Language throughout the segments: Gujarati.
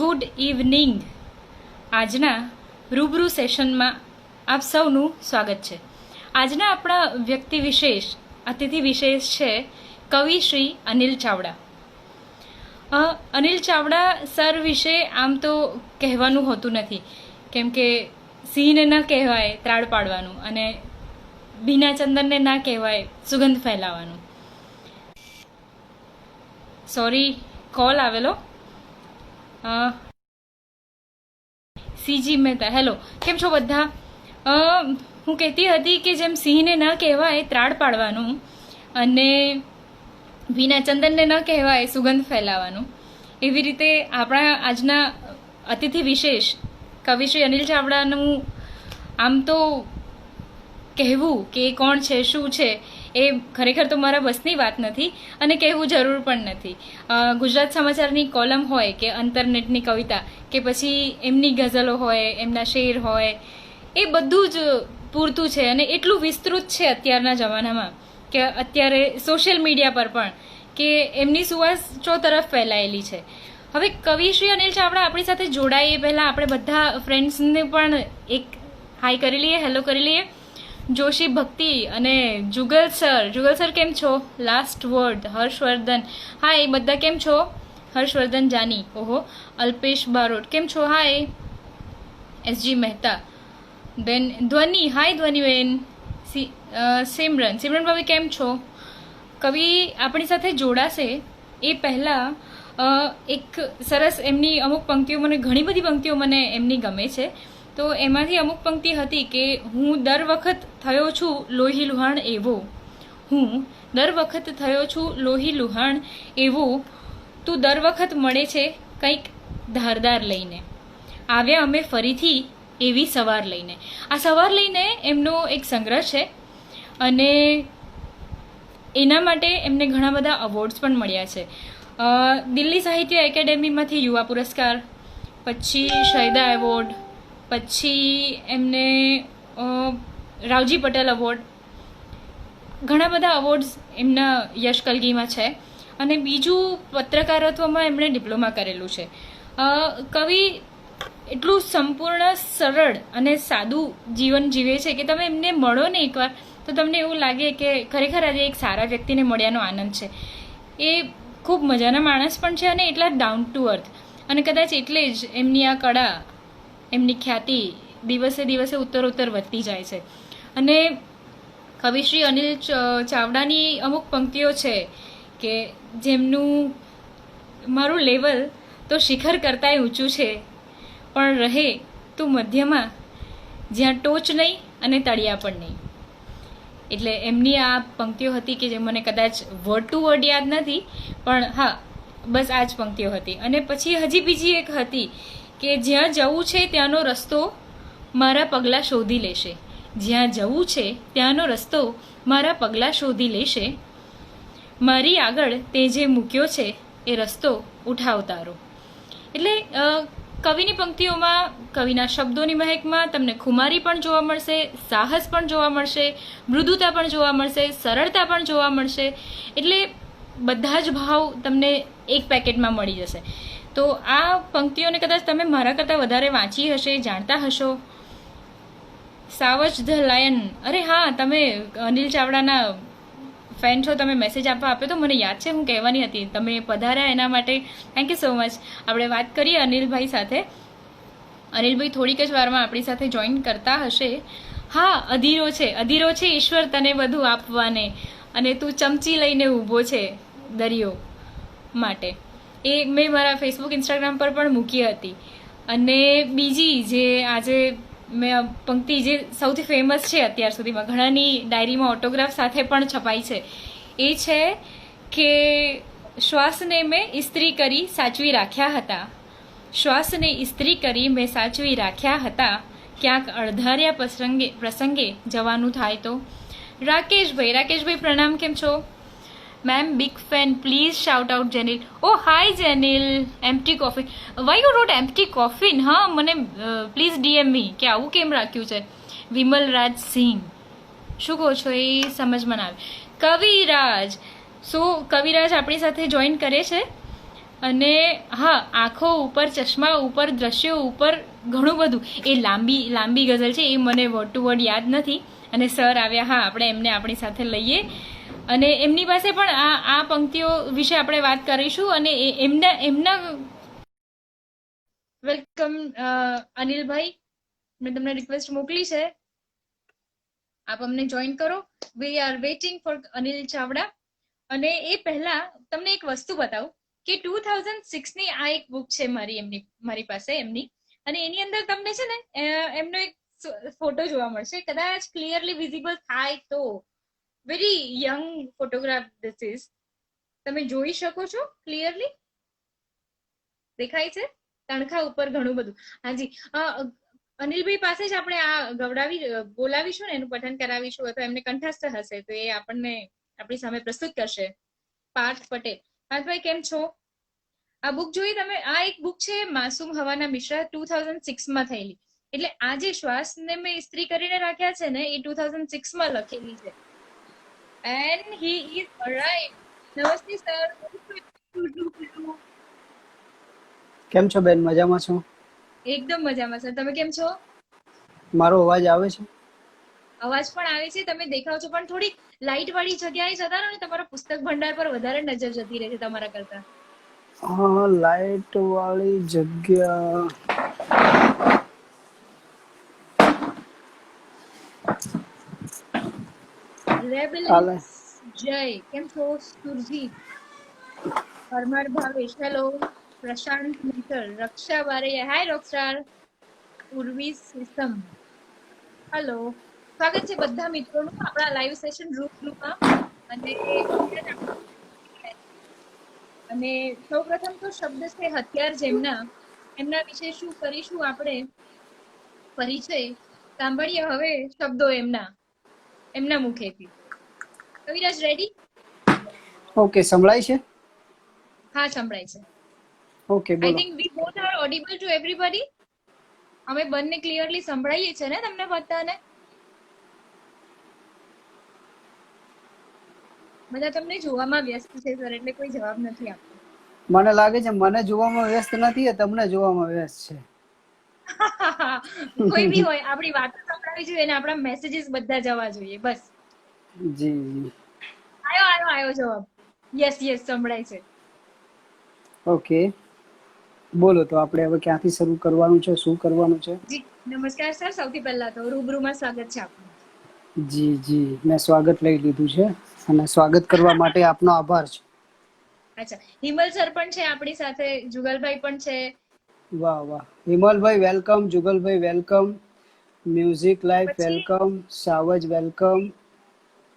Good evening. આજના રૂબરૂ સેશનમાં આપ સૌનું સ્વાગત છે. આજના આપણા વ્યક્તિ વિશેષ અતિથિ વિશેષ છે કવિ શ્રી અનિલ ચાવડા. અનિલ ચાવડા સર વિશે આમ તો કહેવાનું હોતું નથી, કેમ કે સિંહને ન કહેવાય ત્રાડ પાડવાનું અને ભીના ચંદનને ના કહેવાય સુગંધ ફેલાવાનું. સોરી, કોલ આવેલો. સીજી મહેતા, હેલો, કેમ છો બધા? હું કહેતી હતી કે જેમ સિંહને ન કહેવાય ત્રાડ પાડવાનું અને ભીના ચંદનને ન કહેવાય સુગંધ ફેલાવાનું, એવી રીતે આપણા આજના અતિથિ વિશેષ કવિ શ્રી અનિલ ચાવડાનું આમ તો કહેવું કે કોણ છે, શું છે, એ ખરેખર તો મારા બસની વાત નથી અને કહેવું જરૂર પણ નથી. ગુજરાત સમાચારની કોલમ હોય કે અંતરનેટની કવિતા કે પછી એમની ગઝલો હોય, એમના શેર હોય, એ બધું જ પૂરતું છે અને એટલું વિસ્તૃત છે અત્યારના જમાનામાં કે અત્યારે સોશિયલ મીડિયા પર પણ કે એમની સુવાસ ચોતરફ ફેલાયેલી છે. હવે કવિ શ્રી અનિલ ચાવડા આપણી સાથે જોડાય એ પહેલાં આપણે બધા ફ્રેન્ડ્સને પણ એક હાઈ કરી લઈએ, હેલો કરી લઈએ. જોશી ભક્તિ અને જુગલ સર કેમ છો? લાસ્ટ વર્ડ હર્ષવર્ધન, હા, એ બધા કેમ છો? હર્ષવર્ધન જાની, ઓહો. અલ્પેશ બારોટ કેમ છો? હાય. એસજી મહેતા, બેન ધ્વનિ, હાય ધ્વનિબેન. સિમરન ભાભી કેમ છો? કવિ આપણી સાથે જોડાશે એ પહેલાં એક સરસ એમની અમુક પંક્તિઓ, મને ઘણી બધી પંક્તિઓ મને એમની ગમે છે, તો એમાંથી અમુક પંક્તિ હતી કે હું દર વખત થયો છું લોહી લુહાણ એવો, હું દર વખત થયો છું લોહી લુહાણ એવો, તું દર વખત મળે છે કંઈક ધારદાર લઈને, આવ્યા અમે ફરીથી એવી સવાર લઈને. આ સવાર લઈને એમનો એક સંગ્રહ છે અને એના માટે એમને ઘણા બધા અવોર્ડ્સ પણ મળ્યા છે. દિલ્હી સાહિત્ય એકેડેમીમાંથી યુવા પુરસ્કાર, પછી શહીદા એવોર્ડ, પછી એમને રાવજી પટેલ એવોર્ડ, ઘણા બધા અવોર્ડ્સ એમના યશ કલગીમાં છે. અને બીજું પત્રકારત્વમાં એમણે ડિપ્લોમા કરેલું છે. કવિ એટલું સંપૂર્ણ, સરળ અને સાદું જીવન જીવે છે કે તમે એમને મળો ને એકવાર તો તમને એવું લાગે કે ખરેખર આજે એક સારા વ્યક્તિને મળ્યાનો આનંદ છે. એ ખૂબ મજાના માણસ પણ છે અને એટલા ડાઉન ટુ અર્થ, અને કદાચ એટલે જ એમની આ કળા, એમની ખ્યાતિ દિવસે દિવસે ઉત્તરોત્તર વધતી જાય છે. અને કવિ શ્રી અનિલ ચાવડાની અમુક પંક્તિઓ છે કે જેમનું મારું લેવલ તો શિખર કરતાંય ઊંચું છે, પણ રહે તું મધ્યમાં જ્યાં ટોચ નહીં અને તળિયા પણ નહીં. એટલે એમની આ પંક્તિઓ હતી કે જે મને કદાચ વર્ડ ટુ વર્ડ યાદ નથી, પણ હા, બસ આ જ પંક્તિઓ હતી. અને પછી હજી બીજી એક હતી કે જ્યાં જવું છે ત્યાંનો રસ્તો મારા પગલાં શોધી લેશે, જ્યાં જવું છે ત્યાંનો રસ્તો મારા પગલાં શોધી લેશે, મારી આગળ તે જે મૂક્યો છે એ રસ્તો ઉઠાવ તારો. એટલે કવિની પંક્તિઓમાં, કવિના શબ્દોની મહેકમાં તમને ખુમારી પણ જોવા મળશે, સાહસ પણ જોવા મળશે, મૃદુતા પણ જોવા મળશે, સરળતા પણ જોવા મળશે. એટલે બધા જ ભાવ તમને એક પેકેટમાં મળી જશે. તો આ પંક્તિઓને કદાચ તમે મારા કરતાં વધારે વાંચી હશે, જાણતા હશો. સાવજ ધ લાયન, અરે હા, તમે અનિલ ચાવડાના ફેન છો, તમે મેસેજ આપવા આપ્યો તો મને યાદ છે, હું કહેવાની હતી, તમે પધાર્યા એના માટે થેન્ક યુ સો મચ. આપણે વાત કરીએ અનિલભાઈ સાથે. અનિલભાઈ થોડીક જ વારમાં આપણી સાથે જોઈન કરતા હશે. હા, અધીરો છે ઈશ્વર તને બધું આપવાને, અને તું ચમચી લઈને ઊભો છે દરિયો માટે. એ મેં મારા ફેસબુક, ઇન્સ્ટાગ્રામ પર પણ મૂકી હતી. અને બીજી જે આજે મેં પંક્તિ જે સૌથી ફેમસ છે અત્યાર સુધીમાં, ઘણાની ડાયરીમાં ઓટોગ્રાફ સાથે પણ છપાઈ છે, એ છે કે શ્વાસને મેં ઇસ્ત્રી કરી સાચવી રાખ્યા હતા, શ્વાસને ઇસ્ત્રી કરી મેં સાચવી રાખ્યા હતા, ક્યાંક અણધાર્યા પ્રસંગે જવાનું થાય તો. રાકેશભાઈ પ્રણામ, કેમ છો ma'am? Big fan, please shout out Jenil. Oh hi Jenil, empty coffee, why you wrote empty coffin? હા, મને પ્લીઝ ડીએમ મી કે આવું કેમ રાખ્યું છે. વિમલ રાજ સિંહ, શું કહો છો એ સમજમાં ના આવે. કવિરાજ, કવિરાજ આપણી સાથે જોઈન કરે છે. અને હા, આંખો ઉપર, ચશ્મા ઉપર, દ્રશ્યો ઉપર ઘણું બધું. એ લાંબી લાંબી ગઝલ છે, એ મને વર્ડ ટુ વર્ડ યાદ નથી. અને સર આવ્યા, હા, આપણે એમને આપણી સાથે લઈએ અને એમની પાસે પણ આ પંક્તિઓ વિશે આપણે વાત કરીશું. અને એમના વેલકમ અનિલભાઈ, મેં તમને રિક્વેસ્ટ મોકલી છે, આપ અમને જોઈન કરો. We are waiting for Anil Chavda. અને એ પહેલા તમને એક વસ્તુ બતાવું કે 2006 ની આ એક બુક છે મારી પાસે એમની. અને એની અંદર તમને છે ને એમનો એક ફોટો જોવા મળશે, કદાચ ક્લિયરલી વિઝિબલ થાય તો. Very young photograph this is. તમે જોઈ શકો છો ક્લિયરલી? દેખાય છે તણખા ઉપર ઘણું બધું. હાજી, અનિલભાઈ પાસે જ આપણે આ બોલાવીશું ને, એનું પઠન કરાવીશું, અથવા એમને કંઠસ્થ હશે તો એ આપણને આપણી સામે પ્રસ્તુત કરશે. પાર્થ પટેલ. પાર્થભાઈ, કેમ છો? આ બુક જોઈ તમે? આ એક બુક છે માસૂમ હવાના મિશ્રા, 2006 માં થયેલી. એટલે આ જે શ્વાસને મેં ઇસ્ત્રી કરીને રાખ્યા છે ને, એ 2006 માં લખેલી છે. And he is arrived. નમસ્તે સર. કેમ છો બેન? મજામાં છો? એકદમ મજામાં સર, તમે કેમ છો? મારો અવાજ આવે છે? અવાજ પણ આવે છે, તમે દેખાવ છો, પણ થોડી લાઇટ વાળી જગ્યાએ જતા રહો ને, તમારા પુસ્તક ભંડાર પર વધારે નજર જતી રહે છે તમારા કરતા. હા, લાઇટ વાળી જગ્યા. રેબેલિસ જય, કેમ છો? સુરજીત પરમાર ભાવેશ, હેલો. પ્રશાંત મિત્તલ, રક્ષા બારૈયા, હાય રોકસ્ટાર. Urvi system, hello. સ્વાગત છે બધા મિત્રોનું આપણા લાઈવ સેશન રૂબરૂમાં. અને સૌપ્રથમ તો શબ્દ છે હથિયાર જેમના, એમના વિશે શું કરીશું આપણે પરિચય. સાંભળીએ હવે શબ્દો એમના મુખેથી. કવિરાજ રેડી? ઓકે, સંભળાય છે? હા, સંભળાય છે. ઓકે, આઈ બોલો. Think we both are audible two everybody. અમે બંને ક્લિયરલી સંભળાઈએ છે ને તમને બધાને? બધા તમને જોવામાં વ્યસ્ત છે સર, એટલે કોઈ જવાબ નથી આપતો. મને લાગે છે મને જોવામાં વ્યસ્ત નથી, તમને જોવામાં વ્યસ્ત છે. કોઈ બી હોય, આપણી વાતો સંભળાવી જોઈએ અને આપણા મેસેજીસ બધા જવા જોઈએ, બસ. જી. આયો જવાબ. યસ, સંભળાય છે. ઓકે, બોલો તો આપણે હવે ક્યાંથી શરૂ કરવાનું છે, શું કરવાનું છે? જી નમસ્કાર સર, સૌથી પહેલા તો રૂબરૂમાં સ્વાગત છે આપનું. જી, મેં સ્વાગત લઈ લીધું છે અને સ્વાગત કરવા માટે આપનો આભાર છે. અચ્છા, હિમલ સર પણ છે આપણી સાથે, જુગલભાઈ પણ છે. વાહ વાહ. હિમલભાઈ વેલકમ, જુગલભાઈ welcome, music life welcome, Savaj welcome.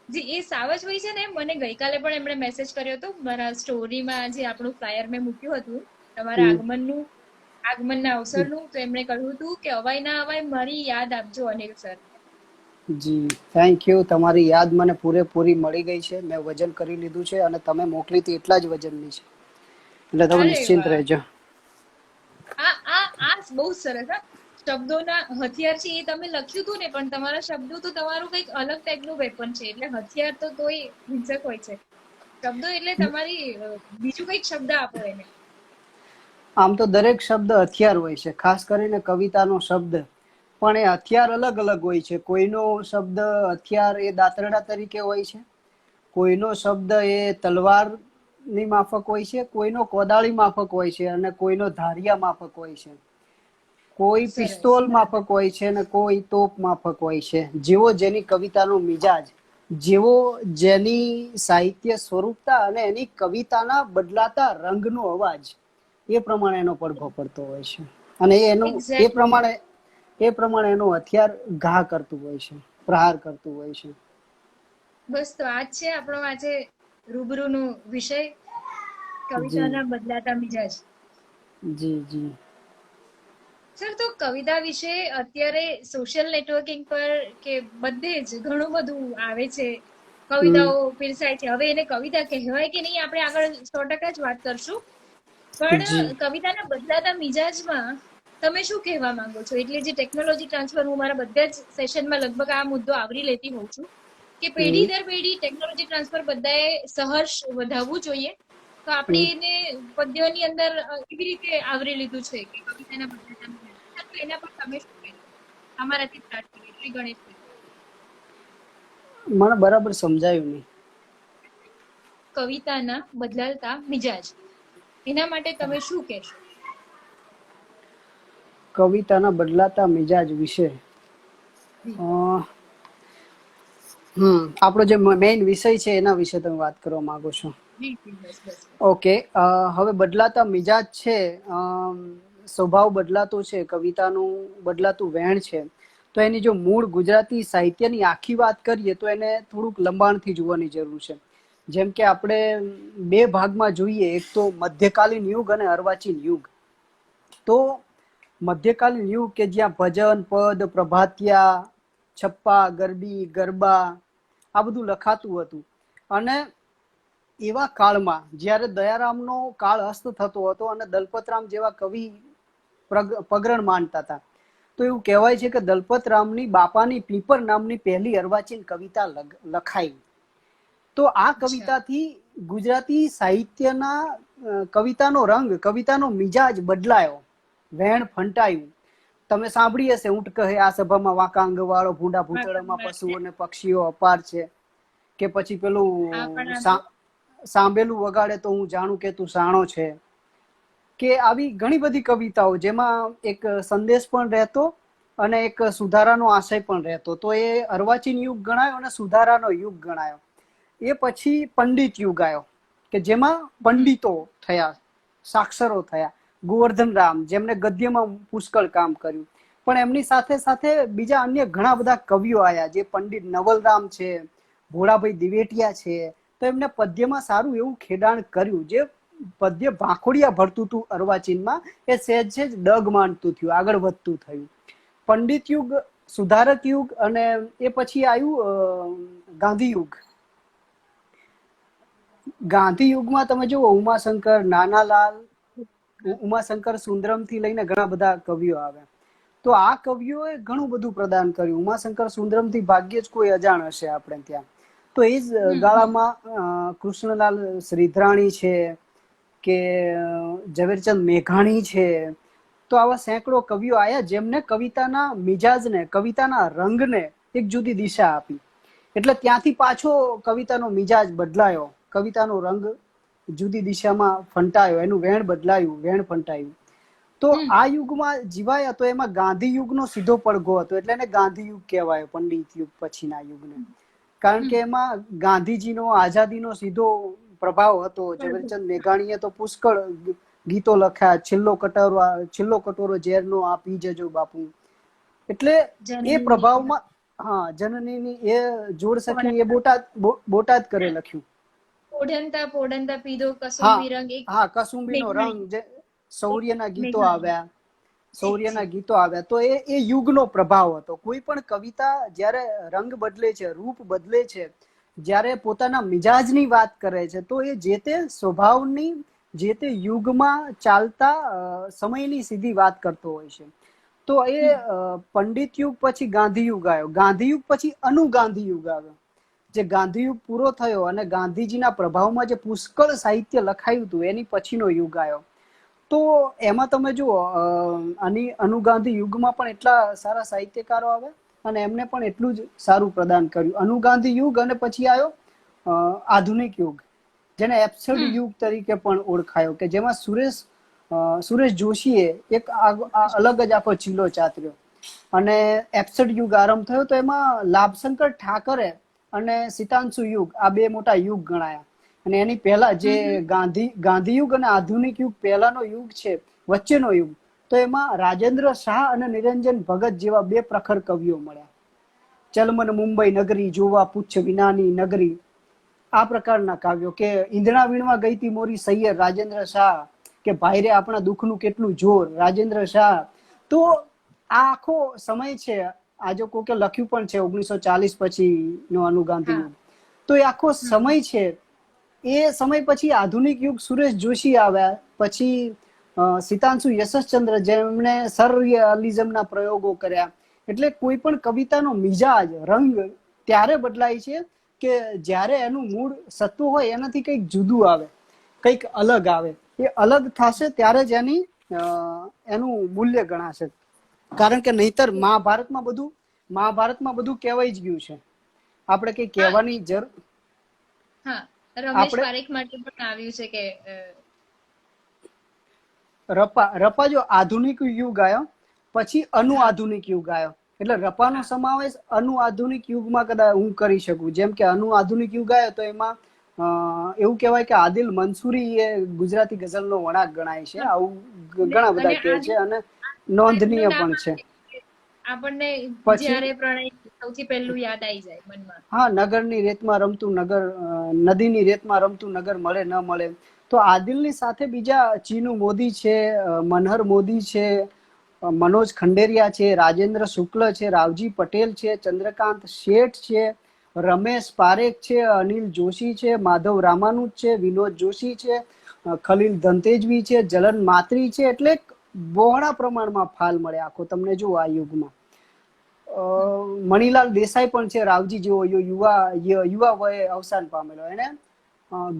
જી, એ સાવજભાઈ છે ને, મને ગઈકાલે પણ એમણે મેસેજ કર્યો હતો મારા સ્ટોરીમાં, જે આપણું ફ્લાયર મેં મૂક્યું હતું તમારા આગમનના અવસરનું. તો એમણે કહ્યું હતું કે અવાય ના અવાય મારી યાદ આપજો અનિલ સર. જી, થેન્ક યુ. તમારી યાદ મને પૂરેપૂરી મળી ગઈ છે. મેં વજન કરી લીધું છે અને તમે મોકલી હતી એટલા જ વજનની છે, એટલે તમે નિશ્ચિંત રહેજો. આ બહુ સરસ. શબ્દોના હથિયાર છે, એ તમે લખ્યું હતું ને, પણ તમારા શબ્દો તો તમારું કંઈક અલગ ટાઈપનું વેપન છે. એટલે હથિયાર તો તોય હિંસક હોય છે, શબ્દો એટલે તમારી બીજું કંઈક શબ્દ આપો એને. આમ તો દરેક શબ્દ હથિયાર હોય છે, ખાસ કરીને કવિતાનો શબ્દ. પણ એ હથિયાર અલગ અલગ હોય છે. કોઈનો શબ્દ હથિયાર એ દાતરડા તરીકે હોય છે, કોઈનો શબ્દ એ તલવાર ની માફક હોય છે, કોઈનો કોદાળી માફક હોય છે અને કોઈનો ધારિયા માફક હોય છે, કોઈ સરસ. પિસ્તોલ માફક હોય છે અને કોઈ તોપ માફક હોય છે. જેવો જેની કવિતાનો મિજાજ, જેવો જેની સાહિત્ય સ્વરૂપતા અને એની કવિતાના બદલાતા રંગનો અવાજ, એ પ્રમાણે એનો પડઘો પડતો હોય છે. અને એ પ્રમાણે એનો હથિયાર ઘા કરતું હોય છે, પ્રહાર કરતું હોય છે. બસ, તો આ જ છે આપણો આજે રૂબરૂનો વિષય, કવિતાના બદલાતા મિજાજ. જી. સર, તો કવિતા વિશે અત્યારે સોશિયલ નેટવર્કિંગ પર કે બધે જ ઘણું બધું આવે છે, કવિતાઓ પીરસાય છે. હવે એને કવિતા કહેવાય કે નહીં, આપણે આગળ 100% જ વાત કરશું. પણ કવિતાના બદલાતા મિજાજમાં તમે શું કહેવા માંગો છો? એટલે જે ટેકનોલોજી ટ્રાન્સફર, હું મારા બધા જ સેશનમાં લગભગ આ મુદ્દો આવરી લેતી હોઉં છું કે પેઢી દર પેઢી ટેકનોલોજી ટ્રાન્સફર બધાએ સહર્ષ વધાવવું જોઈએ. તો આપણે એને પદ્યોની અંદર એવી રીતે આવરી લીધું છે કે કવિતાના બદલાતા મિજાજ. તો એના પર તમે શું કહેશો? અમારાથી સ્ટાર્ટ કરીએ શ્રી ગણેશ. મને બરાબર સમજાયું નહીં. કવિતાના બદલાતા મિજાજ, એના માટે તમે શું કહેશો? કવિતાના બદલાતા મિજાજ વિશે આપણો જે મેઇન વિષય છે એના વિશે તમે વાત કરવા માંગો છો. જી જી, બસ બસ. ઓકે, હવે બદલાતા મિજાજ છે, સ્વભાવ બદલાતો છે, કવિતાનું બદલાતું વહેણ છે. તો એની જો મૂળ ગુજરાતી સાહિત્યની આખી વાત કરીએ તો એને થોડુંક લંબાણથી જોવાની જરૂર છે. જેમ કે આપણે બે ભાગમાં જોઈએ, એક તો મધ્યકાલીન યુગ અને અર્વાચીન યુગ. તો મધ્યકાલીન યુગ કે જ્યાં ભજન, પદ, પ્રભાતિયા, છપ્પા, ગરબી, ગરબા આ બધું લખાતું હતું. અને એવા કાળમાં જ્યારે દયારામનો કાળ અસ્ત થતો હતો અને દલપતરામ જેવા કવિ પગરણ માંડતા હતા, તો એવું કહેવાય છે કે દલપતરામની બાપાની પીપર નામની પહેલી અર્વાચીન કવિતા લખાઈ. તો આ કવિતાથી ગુજરાતી સાહિત્યના કવિતાનો રંગ, કવિતાનો મિજાજ બદલાયો, વહેણ ફંટાયું. તમે સાંભળી હશે, ઊંટ કહે આ સભામાં વાંકા અંગવાળો, ભૂંડા ભૂતળામાં પશુઓ અને પક્ષીઓ અપાર છે. કે પછી પેલું સાંભેલું વગાડે તો હું જાણું કે તું સાણો છે. કે આવી ઘણી બધી કવિતાઓ જેમાં એક સંદેશ પણ રહેતો અને એક સુધારાનો આશય પણ રહેતો. તો એ અર્વાચીન યુગ ગણાયો અને સુધારાનો યુગ ગણાયો. એ પછી પંડિત યુગ આવ્યો કે જેમાં પંડિતો થયા, સાક્ષરો થયા. ગોવર્ધન રામ, જેમને ગદ્યમાં પુષ્કળ કામ કર્યું, પણ એમની સાથે સાથે બીજા અન્ય ઘણા બધા કવિઓ આવ્યા, જે પંડિત નવલરામ છે, ભોળાભાઈ દિવેટિયા છે. તો એમને પદ્યમાં સારું એવું ખેડાણ કર્યું. જે પદ્ય ભાંખોડિયા ભરતું હતું અર્વાચીનમાં, એ સહેજ સહેજ ડગ માંડતું થયું, આગળ વધતું થયું. પંડિત યુગ, સુધારક યુગ, અને એ પછી આવ્યું ગાંધી યુગ. ગાંધી યુગમાં તમે જુઓ, ઉમાશંકર, નાનાલાલ, ઉમાશંકર સુંદરમ થી લઈને ઘણા બધા કવિઓ આવ્યા. તો આ કવિઓએ ઘણું બધું પ્રદાન કર્યું. ઉમાશંકર સુંદરમ થી ભાગ્યે જ કોઈ અજાણ હશે આપણે ત્યાં. તો એ જ ગાળામાં કૃષ્ણલાલ શ્રીધરાણી છે કે ઝવેરચંદ મેઘાણી છે. તો આવા સેંકડો કવિઓ આયા જેમને કવિતાના મિજાજને, કવિતાના રંગને એક જુદી દિશા આપી. એટલે ત્યાંથી પાછો કવિતાનો મિજાજ બદલાયો, કવિતાનો રંગ જુદી દિશામાં ફંટાયો, એનું વેણ બદલાયું, વેણ ફંટાયું. તો આ યુગમાં જીવાયા તો એમાં ગાંધી યુગનો સીધો પડઘો હતો, એટલે એને ગાંધી યુગ કહેવાય, પંડિત યુગ પછીના યુગને. કારણ કે એમાં ગાંધીજીનો, આઝાદીનો સીધો પ્રભાવ હતો. ઝવેરચંદ મેઘાણીએ તો પુષ્કળ ગીતો લખ્યા, છેલ્લો કટોરો ઝેરનો આ પી જજો બાપુ. એટલે એ પ્રભાવમાં જનનીની એ જોડ સખી, એ બોટાદ કરે લખ્યું. પોઢંતા પોઢંતા પીધો કસુંબી રંગ. કસુંબીનો રંગ, જે શૌર્યના ગીતો આવ્યા, શૌર્યના ગીતો આવ્યા. તો એ યુગનો પ્રભાવ હતો. કોઈ પણ કવિતા જ્યારે રંગ બદલે છે, રૂપ બદલે છે, જ્યારે પોતાના મિજાજની વાત કરે છે, તો એ જે તે સ્વભાવની, જે તે યુગમાં ચાલતા સમયની સીધી વાત કરતો હોય છે. તો એ પંડિત યુગ પછી ગાંધી યુગ આવ્યો. ગાંધી યુગ પછી અનુગાંધી યુગ આવ્યો. જે ગાંધી યુગ પૂરો થયો અને ગાંધીજીના પ્રભાવમાં જે પુષ્કળ સાહિત્ય લખાયું હતું, એની પછીનો યુગ આવ્યો. તો એમાં તમે જુઓ, અનુગાંધી યુગમાં પણ એટલા સારા સાહિત્યકારો આવ્યા અને એમને પણ એટલું જ સારું પ્રદાન કર્યું. અનુગાંધી યુગ અને પછી આવ્યો આધુનિક યુગ, જેને એબ્સર્ડ યુગ તરીકે પણ ઓળખાયો, કે જેમાં સુરેશ જોશીએ એક અલગ જ આખો ચીલો ચાતર્યો. અને એબ્સર્ડ યુગ આરંભ થયો તો એમાં લાભશંકર ઠાકરે અને સિતાંશુ યુગ, આ બે મોટા યુગ ગણાયા. અને એની પહેલા જે ગાંધી યુગ અને આધુનિક યુગ પહેલાનો યુગ છે, વચ્ચેનો યુગ, તો એમાં રાજેન્દ્ર શાહ અને નિરંજન ભગત જેવા બે પ્રખર કવિઓ મળ્યા. ચલમન મુંબઈ નગરી જોવા પુચ્છ વિનાની નગરી, આ પ્રકારના કાવ્યો. કે ઈંધણા વીણવા ગઈ તી મોરી સૈયર, રાજેન્દ્ર શાહ. કે ભાઈ રે આપણા દુઃખનું કેટલું જોર, રાજેન્દ્ર શાહ. તો આ આખો સમય છે. આજે કોકે લખ્યું પણ છે 1940 પછી નો અનુગાંધી યુગ. તો એ આખો સમય છે. એ સમય પછી આધુનિક યુગ, સુરેશ જોશી આવ્યા, પછી સિતાંશુ યશસ્ચંદ્ર, જેમણે સરરિયલિઝમના પ્રયોગો કર્યા. એટલે કોઈ પણ કવિતાનો મિજાજ, રંગ ત્યારે બદલાય છે કે જ્યારે એનું મૂળ સત્વ હોય એનાથી કંઈક જુદું આવે. કંઈક અલગ આવે. એ અલગ થશે ત્યારે જ એનું મૂલ્ય ગણાશે. કારણ કે નહીતર મહાભારતમાં બધું કહેવાઈ જ ગયું છે. આપણે કઈ કહેવાની જરૂર. હા, રમેશ આપણે પારેખ માટે પણ આવ્યું છે કે રપા જો આધુનિક યુગ આવ્યો પછી અનુઆધુનિક યુગ આવ્યો, એટલે રપાનો સમાવેશ અનુઆધુનિક યુગમાં કદાચ હું કરી શકું. જેમ કે અનુઆધુનિક યુગ આવ્યો તો એમાં એવું કહેવાય કે આદિલ મંસૂરી એ ગુજરાતી ગઝલનો વણાક ગણાય છે. આવું ઘણા બધા કહે છે અને નોંધનીય પણ છે. આપણને પછી જ્યારે પ્રણય સૌથી પહેલું યાદ આવી જાય મનમાં. હા, નગરની રેતમાં રમતું નગર, નદીની રેતમાં રમતું નગર મળે ન મળે. તો આદિલની સાથે બીજા ચીનુ મોદી છે, મનહર મોદી છે, મનોજ ખંડેરિયા છે, રાજેન્દ્ર શુક્લ છે, રાવજી પટેલ છે, ચંદ્રકાંત શેઠ છે, રમેશ પારેખ છે, અનિલ જોશી છે, માધવ રામાનુજ છે, વિનોદ જોશી છે, ખલીલ ધનતેજવી છે, જલન માત્રી છે. એટલે બહોળા પ્રમાણમાં ફાલ મળે આખો તમને જો આ યુગમાં. મણિલાલ દેસાઈ પણ છે, રાવજી જેવો યુવા વયે અવસાન પામેલો. એને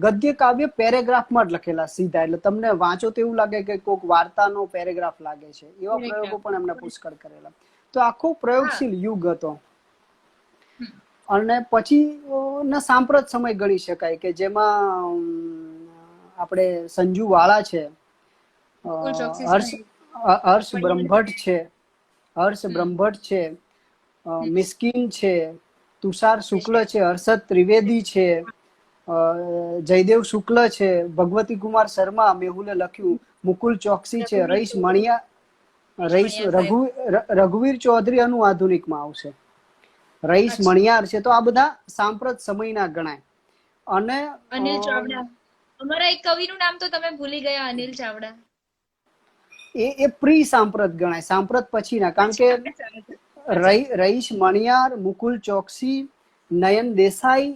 ગદ્ય કાવ્ય પેરેગ્રાફમાં જ લખેલા સીધા, એટલે તમને વાંચો તો એવું લાગે કે કોઈક વાર્તાનો પેરેગ્રાફ લાગે છે. એવા પ્રયોગો પણ એમને પુષ્કળ કરેલા. તો આખો પ્રયોગશીલ યુગ હતો. અને પછી ના સાંપ્રત સમય ગણી શકાય કે જેમાં આપણે સંજુ વાળા છે, હર્ષ બ્રહ્મભટ્ટ છે, મિસ્કિન છે, તુષાર શુક્લ છે, હર્ષદ ત્રિવેદી છે, જયદેવ શુક્લ છે, ભગવતી કુમાર શર્મા, મેહુલે લખ્યું, મુકુલ ચોકસી છે, રઘુવીર ચૌધરી આધુનિકમાં આવશે, રઈસ મણિયાર છે. તો આ બધા સાંપ્રત સમયના ગણાય. અને અનિલ ચાવડા, અમારા એક કવિનું નામ તો તમે ભૂલી ગયા, અનિલ ચાવડા. એ પ્રી સાંપ્રત ગણાય, સાંપ્રત પછીના. કારણ કે રઈસ મણિયાર, મુકુલ ચોકસી, નયન દેસાઈ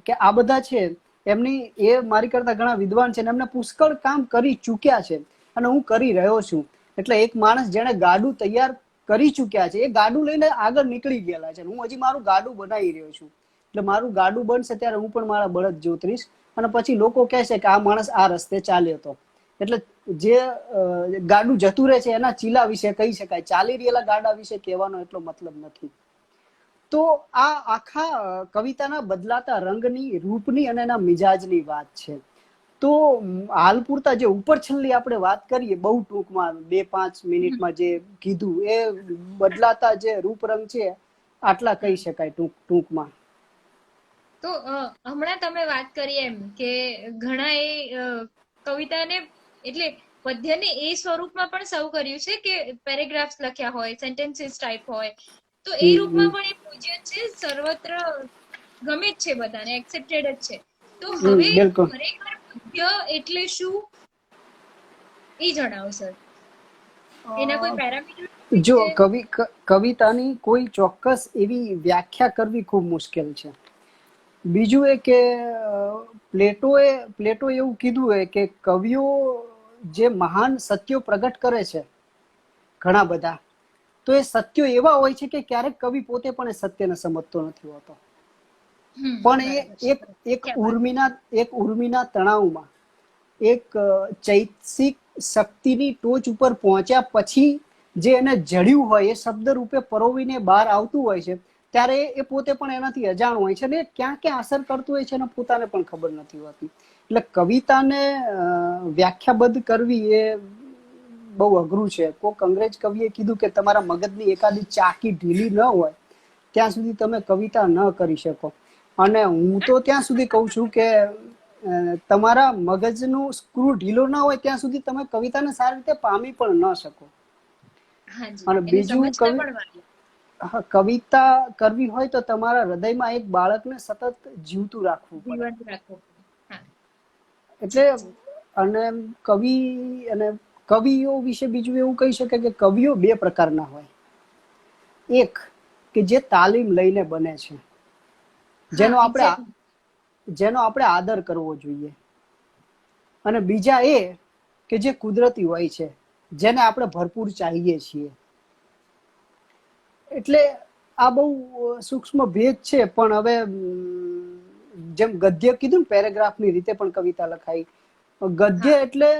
કે આ બધા છે, એમની એ મારી કરતા ઘણા વિદ્વાન છે, એમને પુષ્કળ કામ કરી ચૂક્યા છે અને હું કરી રહ્યો છું. એટલે એક માણસ જેને ગાડું તૈયાર કરી ચૂક્યા છે, એ ગાડું લઈને આગળ નીકળી ગયેલા છે. હું હજી મારું ગાડું બનાવી રહ્યો છું. એટલે મારું ગાડું બનશે ત્યારે હું પણ મારા બળદ જોતરીશ અને પછી લોકો કહેશે કે આ માણસ આ રસ્તે ચાલ્યો હતો. એટલે જે ગાડું જતું રહે છે એના ચીલા વિશે કહી શકાય, ચાલી રહેલા ગાડા વિશે કહેવાનો એટલો મતલબ નથી. તો આ આખા કવિતાના બદલાતા રંગની, રૂપની અને એના મિજાજની વાત છે. તો હાલ પૂરતા જે ઉપર છેલ્લી આપણે વાત કરીએ, બહુ ટૂંકમાં 2-5 મિનિટમાં જે કીધું, એ બદલાતા જે રૂપ રંગ છે આટલા કહી શકાય ટૂંકમાં. તો હમણાં તમે વાત કરી એમ કે ઘણા એ કવિતાને એટલે પદ્યને એ સ્વરૂપમાં પણ સર્વ કર્યું છે કે પેરેગ્રાફ્સ લખ્યા હોય, સેન્ટેન્સીસ ટાઈપ હોય, તો એ રૂપમાં પણ એ પૂજ્ય છે, સર્વત્ર ગમે જ છે, બધાને એક્સેપ્ટેડ જ છે. તો હવે ખરેખર પદ્ય એટલે શું એ જણાવો સર. એના કોઈ પેરામીટર જો કવિતાની કોઈ ચોક્કસ એવી વ્યાખ્યા કરવી ખૂબ મુશ્કેલ છે. બીજું એ કે પ્લેટો એવું કીધું છે કે કવિઓ જે મહાન સત્યો પ્રગટ કરે છે ઘણા બધા, તો એ સત્યો એવા હોય છે કે ક્યારેક કવિ પોતે પણ એ સત્યને સમજતો નથી હોતો, પણ એ એક ઉર્મિના તણાવમાં, એક ચૈતસિક શક્તિની ટોચ ઉપર પહોંચ્યા પછી જે એને જડ્યું હોય, એ શબ્દ રૂપે પરોવીને બહાર આવતું હોય છે, ત્યારે એ પોતે પણ એનાથી અજાણ હોય છે ને ક્યાં ક્યાં અસર કરતું હોય છે એને પોતાને પણ ખબર નથી હોતી. એટલે કવિતાને વ્યાખ્યાબદ્ધ કરવી એ બહુ અઘરું છે. કોઈક અંગ્રેજ કવિએ કીધું કે તમારા મગજની એકાદી ચાકી ઢીલી ન હોય ત્યાં સુધી તમે કવિતા ન કરી શકો. અને હું તો ત્યાં સુધી કહું છું કે તમારા મગજનું સ્ક્રૂ ઢીલો ના હોય ત્યાં સુધી તમે કવિતાને સારી રીતે પામી પણ ન શકો. અને બીજું કવિતા કરવી હોય તો તમારા હૃદયમાં એક બાળકને સતત જીવતું રાખવું પડે. એટલે અને કવિઓ વિશે બીજું એવું કહી શકે કે કવિઓ બે પ્રકારના હોય. એક કે જે તાલીમ લઈને બને છે, જેનો આપણે આદર કરવો જોઈએ, અને બીજા એ કે જે કુદરતી હોય છે, જેને આપણે ભરપૂર ચાહીએ છીએ. એટલે આ બહુ સૂક્ષ્મ ભેદ છે, પણ હવે જેમ ગદ્ય કીધું ને પેરેગ્રાફની રીતે પણ કવિતા લખાય. ગદ્ય એટલે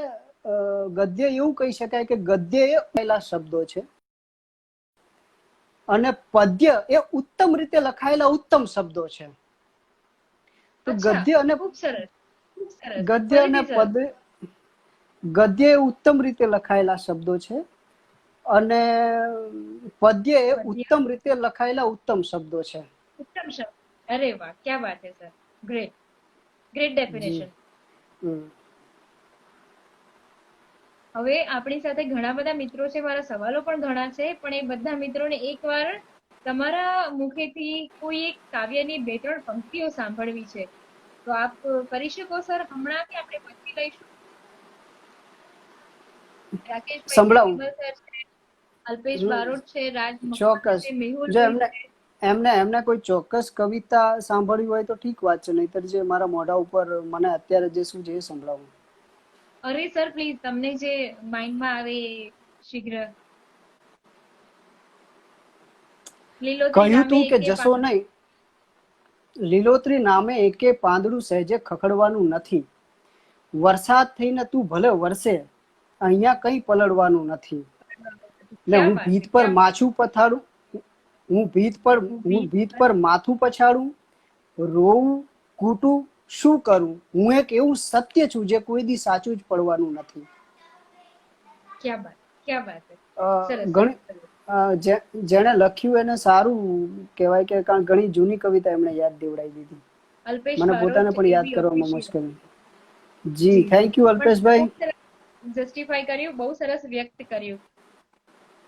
ગદ્ય એવું કહી શકાય કે ગદ્ય એ પહેલા શબ્દો છે અને પદ્ય એ ઉત્તમ રીતે લખાયેલા ઉત્તમ શબ્દો છે. તો ગદ્ય અને ખૂબ સરસ, ખૂબ સરસ. ગદ્ય અને પદ્ય ગદ્ય એ ઉત્તમ રીતે લખાયેલા શબ્દો છે અને પદ્ય એ ઉત્તમ રીતે લખાયેલા ઉત્તમ શબ્દો છે. ઉત્તમ શબ્દ. અરે વાહ, ક્યા બાત હે સર. Great, great definition. હવે આપણી સાથે ઘણા બધા મિત્રો છે, મારા સવાલો પણ ઘણા છે, પણ એ બધા મિત્રોને એકવાર તમારા મુખેથી કોઈ એક કાવ્યની 2-3 પંક્તિઓ સાંભળવી છે, તો આપ કરી શકો સર હમણાં, કે આપણે પછી લઈશું? રાકેશભાઈ સંભળાવું. સર છે, અલ્પેશ બારોટ છે, રાજ ચોક્કસ. છે, મેહુલ જો એમને કોઈ ચોક્કસ કવિતા સાંભળવી હોય તો ઠીક વાત છે, નહીતર જે મારા મોઢા ઉપર મને અત્યારે જે શું છે એ સંભળાવું. અરે સર પ્લીઝ, તમને જે માઇન્ડમાં આવે શીઘ્ર. કહ્યું તું કે જશો નહીં, લીલોતરી નામે એકે પાંદડું સહેજે ખખડવાનું નથી. વરસાદ થઈને તું ભલે વરસે, અહીંયા કઈ પલળવાનું નથી. ને હું ભીત પર માછું પથાડું, હું ભીત પર માથું પછાડું, રોવું કૂટું શું કરું, હું એક એવું સત્ય છું જે કોઈ દી સાચું જ પડવાનું નથી. ક્યા બાત, ક્યા બાત. જેને લખ્યું એને સારું કહેવાય કે કારણ ઘણી જૂની કવિતા એમણે યાદ દેવડાવી દીધી. મને પોતાને પણ યાદ કરવામાં મુશ્કેલ. જી, થેન્ક યુ અલ્પેશભાઈ. જસ્ટિફાઈ કર્યું, બહુ સરસ વ્યક્ત કર્યું.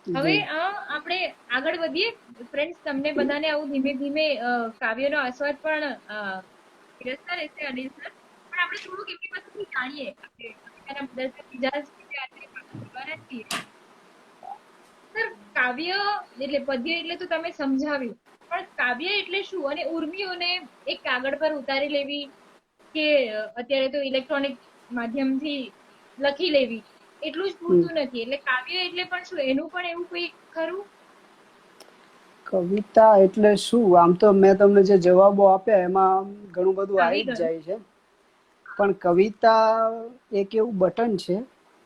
હવે આપણે આગળ વધીએ ફ્રેન્ડ્સ. તમને બધાને આવું ધીમે ધીમે કાવ્યનો આસ્વાદ પણ પીરસતા રહેશે અનિલ સર, પણ આપણે થોડુંક એમની પાસેથી જાણીએ કે કવિતાના બદલતા મિજાજ સર. કાવ્ય એટલે પદ્ય એટલે તો તમે સમજાવ્યું, પણ કાવ્ય એટલે શું, અને ઉર્મિઓને એક કાગળ પર ઉતારી લેવી કે અત્યારે તો ઇલેક્ટ્રોનિક માધ્યમથી લખી લેવી એટલું જ પૂરતું નથી. એટલે કાવ્ય એટલે પણ શું, એનું પણ એવું કોઈ ખરું? કવિતા એટલે શું, આમ તો મેં તમને જે જવાબો આપ્યા એમાં ઘણું બધું આવી જ જાય છે, પણ કવિતા એક એવું બટન છે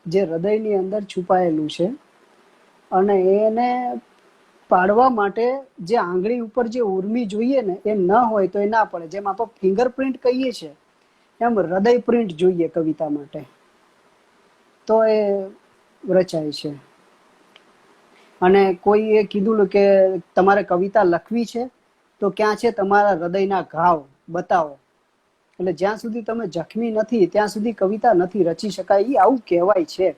જે હૃદયની અંદર છુપાયેલું છે અને એને પાડવા માટે જે આંગળી ઉપર જે ઉર્મી જોઈએ ને એ ન હોય તો એ ના પડે. જેમ આપણે ફિંગરપ્રિન્ટ કહીએ છીએ એમ હૃદય પ્રિન્ટ જોઈએ કવિતા માટે, તો એ રચાય છે. અને કોઈ એ કીધું કે તમારે કવિતા લખવી છે તો ક્યાં છે તમારા હૃદયના ઘાવ બતાવો. એટલે જ્યાં સુધી તમે જખમી નથી ત્યાં સુધી કવિતા નથી રચી શકાય, એ આવું કહેવાય છે.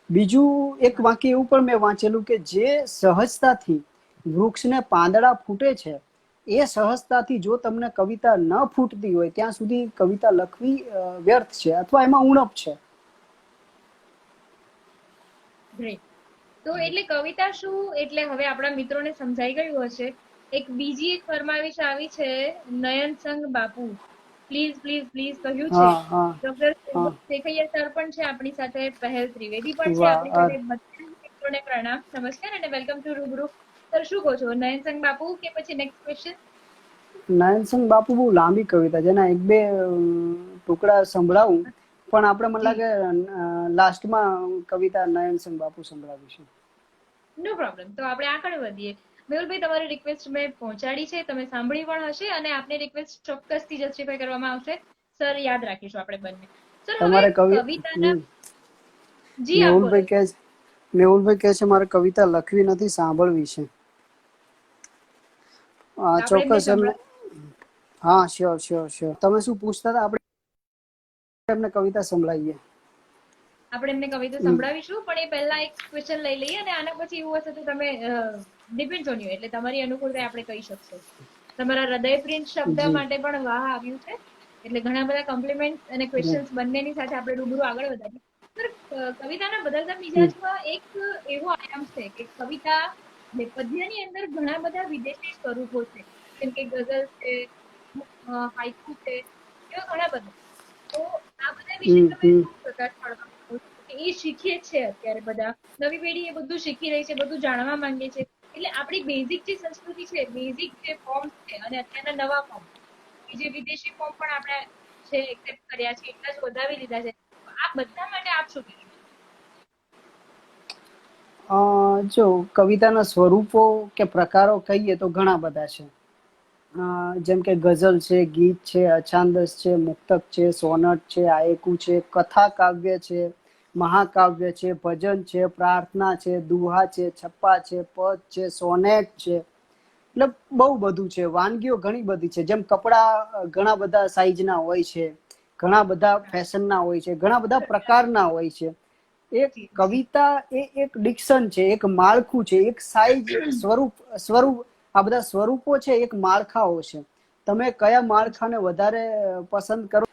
બીજું એક વાક્ય એવું પણ મેં વાંચેલું કે જે સહજતાથી વૃક્ષને પાંદડા ફૂટે છે એ સહજતાથી જો તમને કવિતા ન ફૂટતી હોય ત્યાં સુધી કવિતા લખવી વ્યર્થ છે અથવા એમાં ઉણપ છે. તો એટલે કવિતા શું, એટલે હવે આપણા મિત્રોને સમજાઈ ગયું હશે. એક બીજી એક ફરમાવીશ આવી છે, નયન સંગ બાપુ પ્લીઝ પ્લીઝ પ્લીઝ કહ્યું છે. ડોક્ટર શેખૈયા સર પણ છે આપણી સાથે, પહેલ ત્રિવેદી પણ છે આપણી સાથે. બધા મિત્રોને પ્રણામ, નમસ્કાર અને વેલકમ ટુ રૂબરૂ. સર શું કહો છો, નયન સંગ બાપુ કે પછી નેક્સ્ટ ક્વેશ્ચન? નયન સંગ બાપુ બહુ લાંબી કવિતા, જેના 1-2 ટુકડા સંભળાવું, પણ આપણે મને લાગે લાસ્ટમાં કવિતા નયન સંગ બાપુ સંભળાવીશું. નો પ્રોબ્લેમ. તો આપણે આગળ વધીએ. મેહુલભાઈ, તમારી રિક્વેસ્ટ મેં પહોંચાડી છે, તમે સાંભળી પણ હશે અને આપની રિક્વેસ્ટ ચોક્કસથી જસ્ટિફાઈ કરવામાં આવશે. સર યાદ રાખીશું આપણે બંને. સર હવે કવિતાના જી મેહુલભાઈ કહે છે મારે કવિતા લખવી નથી, સાંભળવી છે. ચોક્કસ એમને. હા, શ્યોર શ્યોર શ્યોર. તમે શું પૂછતા હતા? આપણે એમને કવિતા સંભળાવીએ. આપણે એમને કવિતા સંભળાવીશું, પણ એ પહેલા એક ક્વેશ્ચન લઈ લઈએ અને આના પછી એવું હશે તો તમે ડિપેન્ડ્સ ઓન યુ, એટલે તમારી અનુકૂળતા આપણે કહી શકશો. તમારા હૃદય પ્રિન્ટ શબ્દ માટે પણ વાહ આવ્યું છે, એટલે ઘણા બધા કોમ્પ્લિમેન્ટ અને ક્વેશ્ચન્સ બંનેની સાથે આપણે રૂબરૂ આગળ વધારીએ. સર, કવિતાના બદલતા મિજાજમાં એક એવો આયામ છે કે કવિતા પદ્યની અંદર ઘણા બધા વિદેશી સ્વરૂપો છે, જેમ કે ગઝલ છે, હાઇકુ છે, એવા ઘણા બધા. તો આ બધા વિશે તમે શું પ્રકાશ પાડવા એ શીખીએ છે અત્યારે બધા નવી પેઢી એ બધું શીખી રહી છે, બધું જાણવા માંગે છે, એટલે આપણી બેઝિક જે સંસ્કૃતિ છે, બેઝિક જે ફોર્મ્સ છે અને અત્યારના નવા ફોર્મ, જે વિદેશી ફોર્મ પણ આપણે છે એક્સેપ્ટ કર્યા છે, એટલા જ વધાવી લીધા છે. આ બધા માટે આપ શું કહેશો? જો કવિતાના સ્વરૂપો કે પ્રકારો કહીએ તો ઘણા બધા છે. જેમ કે ગઝલ છે, ગીત છે, અછાંદસ છે, મુક્તક છે, સોનટ છે, આયકુ છે, કથા કાવ્ય છે, મહાકાવ્ય છે, ભજન છે, પ્રાર્થના છે, દુહા છે, છપ્પા છે, પદ છે, સોનેટ છે. એટલે બહુ બધું છે. વાનગીઓ ઘણી બધી છે. જેમ કપડા ઘણા બધા સાઈઝના હોય છે, ઘણા બધા ફેશનના હોય છે, ઘણા બધા પ્રકારના હોય છે. એક કવિતા એ એક ડિક્શન છે, એક માળખું છે, એક સાઈઝ, સ્વરૂપ આ બધા સ્વરૂપો છે, એક માળખાઓ છે. તમે કયા માળખાને વધારે પસંદ કરો?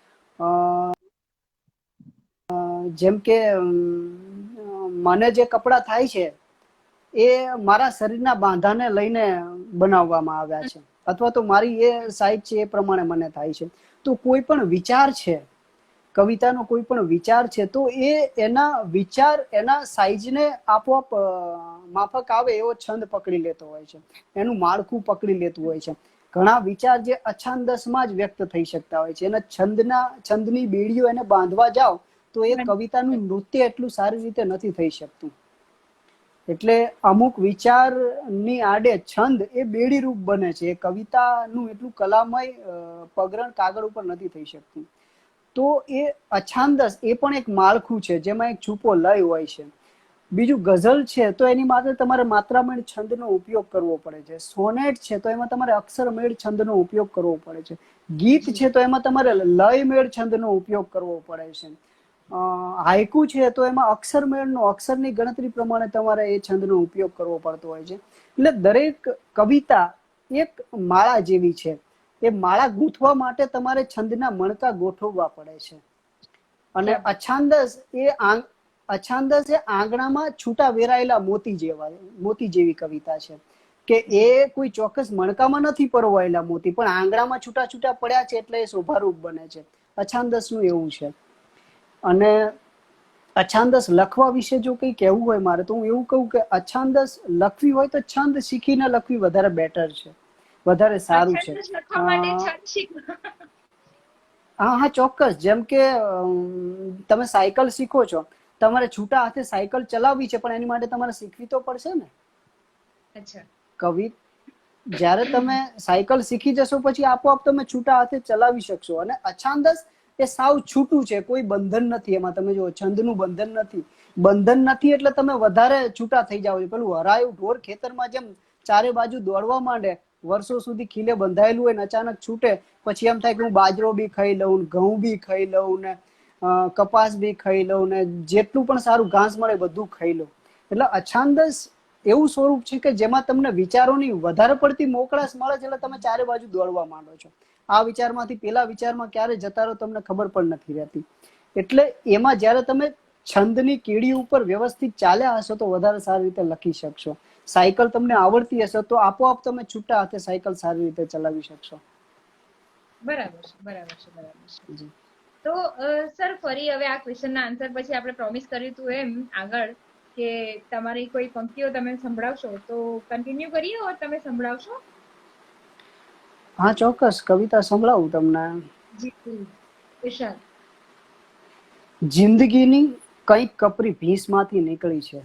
જેમ કે મને જે કપડા થાય છે એ મારા શરીરના બાંધાને લઈને બનાવવામાં આવ્યા છે, અથવા તો મારી એ સાઈઝ છે એ પ્રમાણે મને થાય છે. તો કોઈ પણ વિચાર છે, કવિતાનો કોઈ પણ વિચાર છે, તો એ એના વિચાર એના સાઈઝને આપોઆપ માફક આવે એવો છંદ પકડી લેતો હોય છે, એનું માળખું પકડી લેતું હોય છે. ઘણા વિચાર જે અછાંદસમાં જ વ્યક્ત થઈ શકતા હોય છે, એના છંદની બેડીઓ એને બાંધવા જાઓ તો એ કવિતાનું નૃત્ય એટલું સારી રીતે નથી થઈ શકતું. એટલે અમુક વિચારની આડે છંદ એ બેડી રૂપ બને છે. એ કવિતાનું એટલું કલામય પગરણ કાગળ ઉપર નથી થઈ શકતું. તો એ અછાંદસ એ પણ એક માળખું છે, જેમાં એક છુપો લય હોય છે. બીજું ગઝલ છે તો એની માટે તમારે માત્રામેળ છંદનો ઉપયોગ કરવો પડે છે. સોનેટ છે તો એમાં તમારે અક્ષરમેળ છંદનો ઉપયોગ કરવો પડે છે. ગીત છે તો એમાં તમારે લયમેળ છંદનો ઉપયોગ કરવો પડે છે. હાયકુ છે તો એમાં અક્ષરમેળનો, અક્ષરની ગણતરી પ્રમાણે તમારે એ છંદનો ઉપયોગ કરવો પડતો હોય છે. એટલે દરેક કવિતા એક માળા જેવી છે. એ માળા ગૂંથવા માટે તમારે છંદના મણકા ગોઠવવા પડે છે. અને અછાંદસ એ આંગણામાં છૂટા વેરાયેલા મોતી જેવી કવિતા છે, કે એ કોઈ ચોક્કસ મણકામાં નથી પરોવાયેલા મોતી, પણ આંગણામાં છૂટા છૂટા પડ્યા છે એટલે એ શોભારૂપ બને છે. અછાંદસનું એવું છે. અને અછાંદસ લખવા વિશે જો કંઈ કહેવું હોય મારે, તો હું એવું કહું કે અછાંદસ લખવી હોય તો છંદ શીખીને લખવી વધારે બેટર છે, વધારે સારું છે. હા, ચોક્કસ. જેમ કે તમે સાયકલ શીખો છો, તમારે છૂટા હાથે સાયકલ ચલાવવી છે, પણ એની માટે તમારે શીખવી તો પડશે ને. જ્યારે તમે સાયકલ શીખી જશો પછી આપોઆપ તમે છૂટા હાથે ચલાવી શકશો. અને અછાંદસ એ સાવ છૂટું છે, કોઈ બંધન નથી એમાં. તમે જો છંદનું બંધન નથી એટલે તમે વધારે છૂટા થઈ જાવ છો. પેલું હરાયું ઢોર ખેતરમાં જેમ ચારે બાજુ દોડવા માંડે, વર્ષો સુધી ખીલે બંધાયેલું હોય ને અચાનક છૂટે, પછી એમ થાય કે હું બાજરો બી ખાઈ લઉં, ઘઉં બી ખાઈ લઉં ને કપાસ બી ખાઈ લઉં ને જેટલું પણ સારું ઘાસ મળે બધું ખાઈ લઉં. એટલે અછાંદસ એવું સ્વરૂપ છે કે જેમાં તમને વિચારોની વધારે પડતી મોકળાશ મળે છે, એટલે તમે ચારે બાજુ દોડવા માંડો છો. આ વિચારમાંથી પેલા વિચારમાં ક્યારે જતા રહો તમને ખબર પણ નથી રહેતી. એટલે એમાં જ્યારે તમે છંદની કીડી ઉપર વ્યવસ્થિત ચાલ્યા હશો તો વધારે સારી રીતે લખી શકશો. સાયકલ તમને આવડતી હશે તો આપોઆપ તમે છૂટા હાથે સાયકલ સારી રીતે ચલાવી શકશો. બરાબર છે. તો સર, ફરી હવે આ ક્વેશ્ચનના આન્સર પછી આપણે પ્રોમિસ કર્યું હતું એમ આગળ કે તમારી કોઈ પંક્તિઓ તમે સંભળાવશો, તો કન્ટિન્યુ કરીએ ઓર તમે સંભળાવશો? હા, ચોક્કસ. કવિતા સંભળાવું તમને. જિંદગીની કંઈક કપરી ભીંસમાંથી નીકળી છે.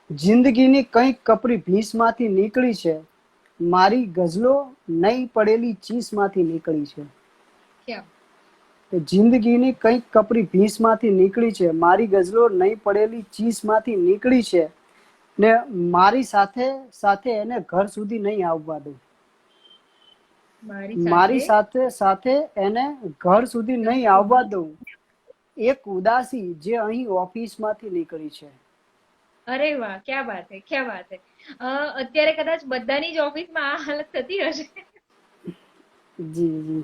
જિંદગીની કંઈક કપરી ભીંસમાંથી નીકળી છે. મારી ગઝલો નહીં પડેલી ચીસમાંથી નીકળી છે. જિંદગીની કંઈક કપરી ભીંસમાંથી નીકળી છે. મારી ગઝલો નહીં પડેલી ચીસમાંથી નીકળી છે. ને મારી સાથે સાથે એને ઘર સુધી નહીં આવવા દઉં. મારી સાથે સાથે એને ઘર સુધી નહીં આવવા દઉં. એક ઉદાસી જે અહીં ઓફિસમાંથી નીકળી છે. અરે વાહ, ક્યા બાત હે, ક્યા બાત હે. અત્યારે કદાચ બધાની જ ઓફિસમાં આ હાલત થતી હશે. જી.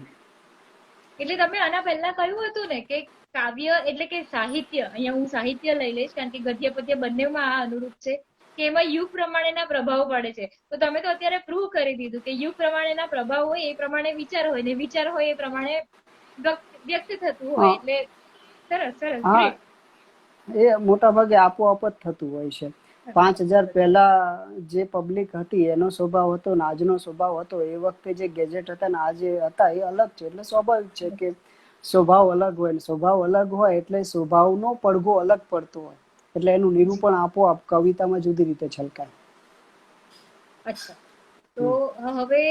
એટલે તમે આના પહેલા કહ્યું હતું ને કે કાવ્ય એટલે કે સાહિત્ય, અહીંયા હું સાહિત્ય લઈ લઈશ કારણ કે ગદ્ય પદ્ય બંનેમાં આ અનુરૂપ છે કે એમાં યુગ પ્રમાણેના પ્રભાવ પડે છે. તો તમે તો અત્યારે પ્રૂવ કરી દીધું કે યુગ પ્રમાણેના પ્રભાવ હોય એ પ્રમાણે વિચાર હોય, ને વિચાર હોય એ પ્રમાણે વ્યક્ત થતું હોય. એટલે સરસ. એ મોટા ભાગે આપોઆપ જ થતું હોય છે. 5,000 પહેલા જે પબ્લિક હતી એનો સ્વભાવ હતો ને આજનો સ્વભાવ હતો, એ વખતે જે ગેજેટ હતા ને આજે હતા એ અલગ છે. એટલે સ્વાભાવિક છે કે સ્વભાવ અલગ હોય ને સ્વભાવ અલગ હોય એટલે સ્વભાવનો પડઘો અલગ પડતો હોય, એટલે એનું નિરૂપણ આપોઆપ કવિતામાં જુદી રીતે છલકાય. અચ્છા, તો હવે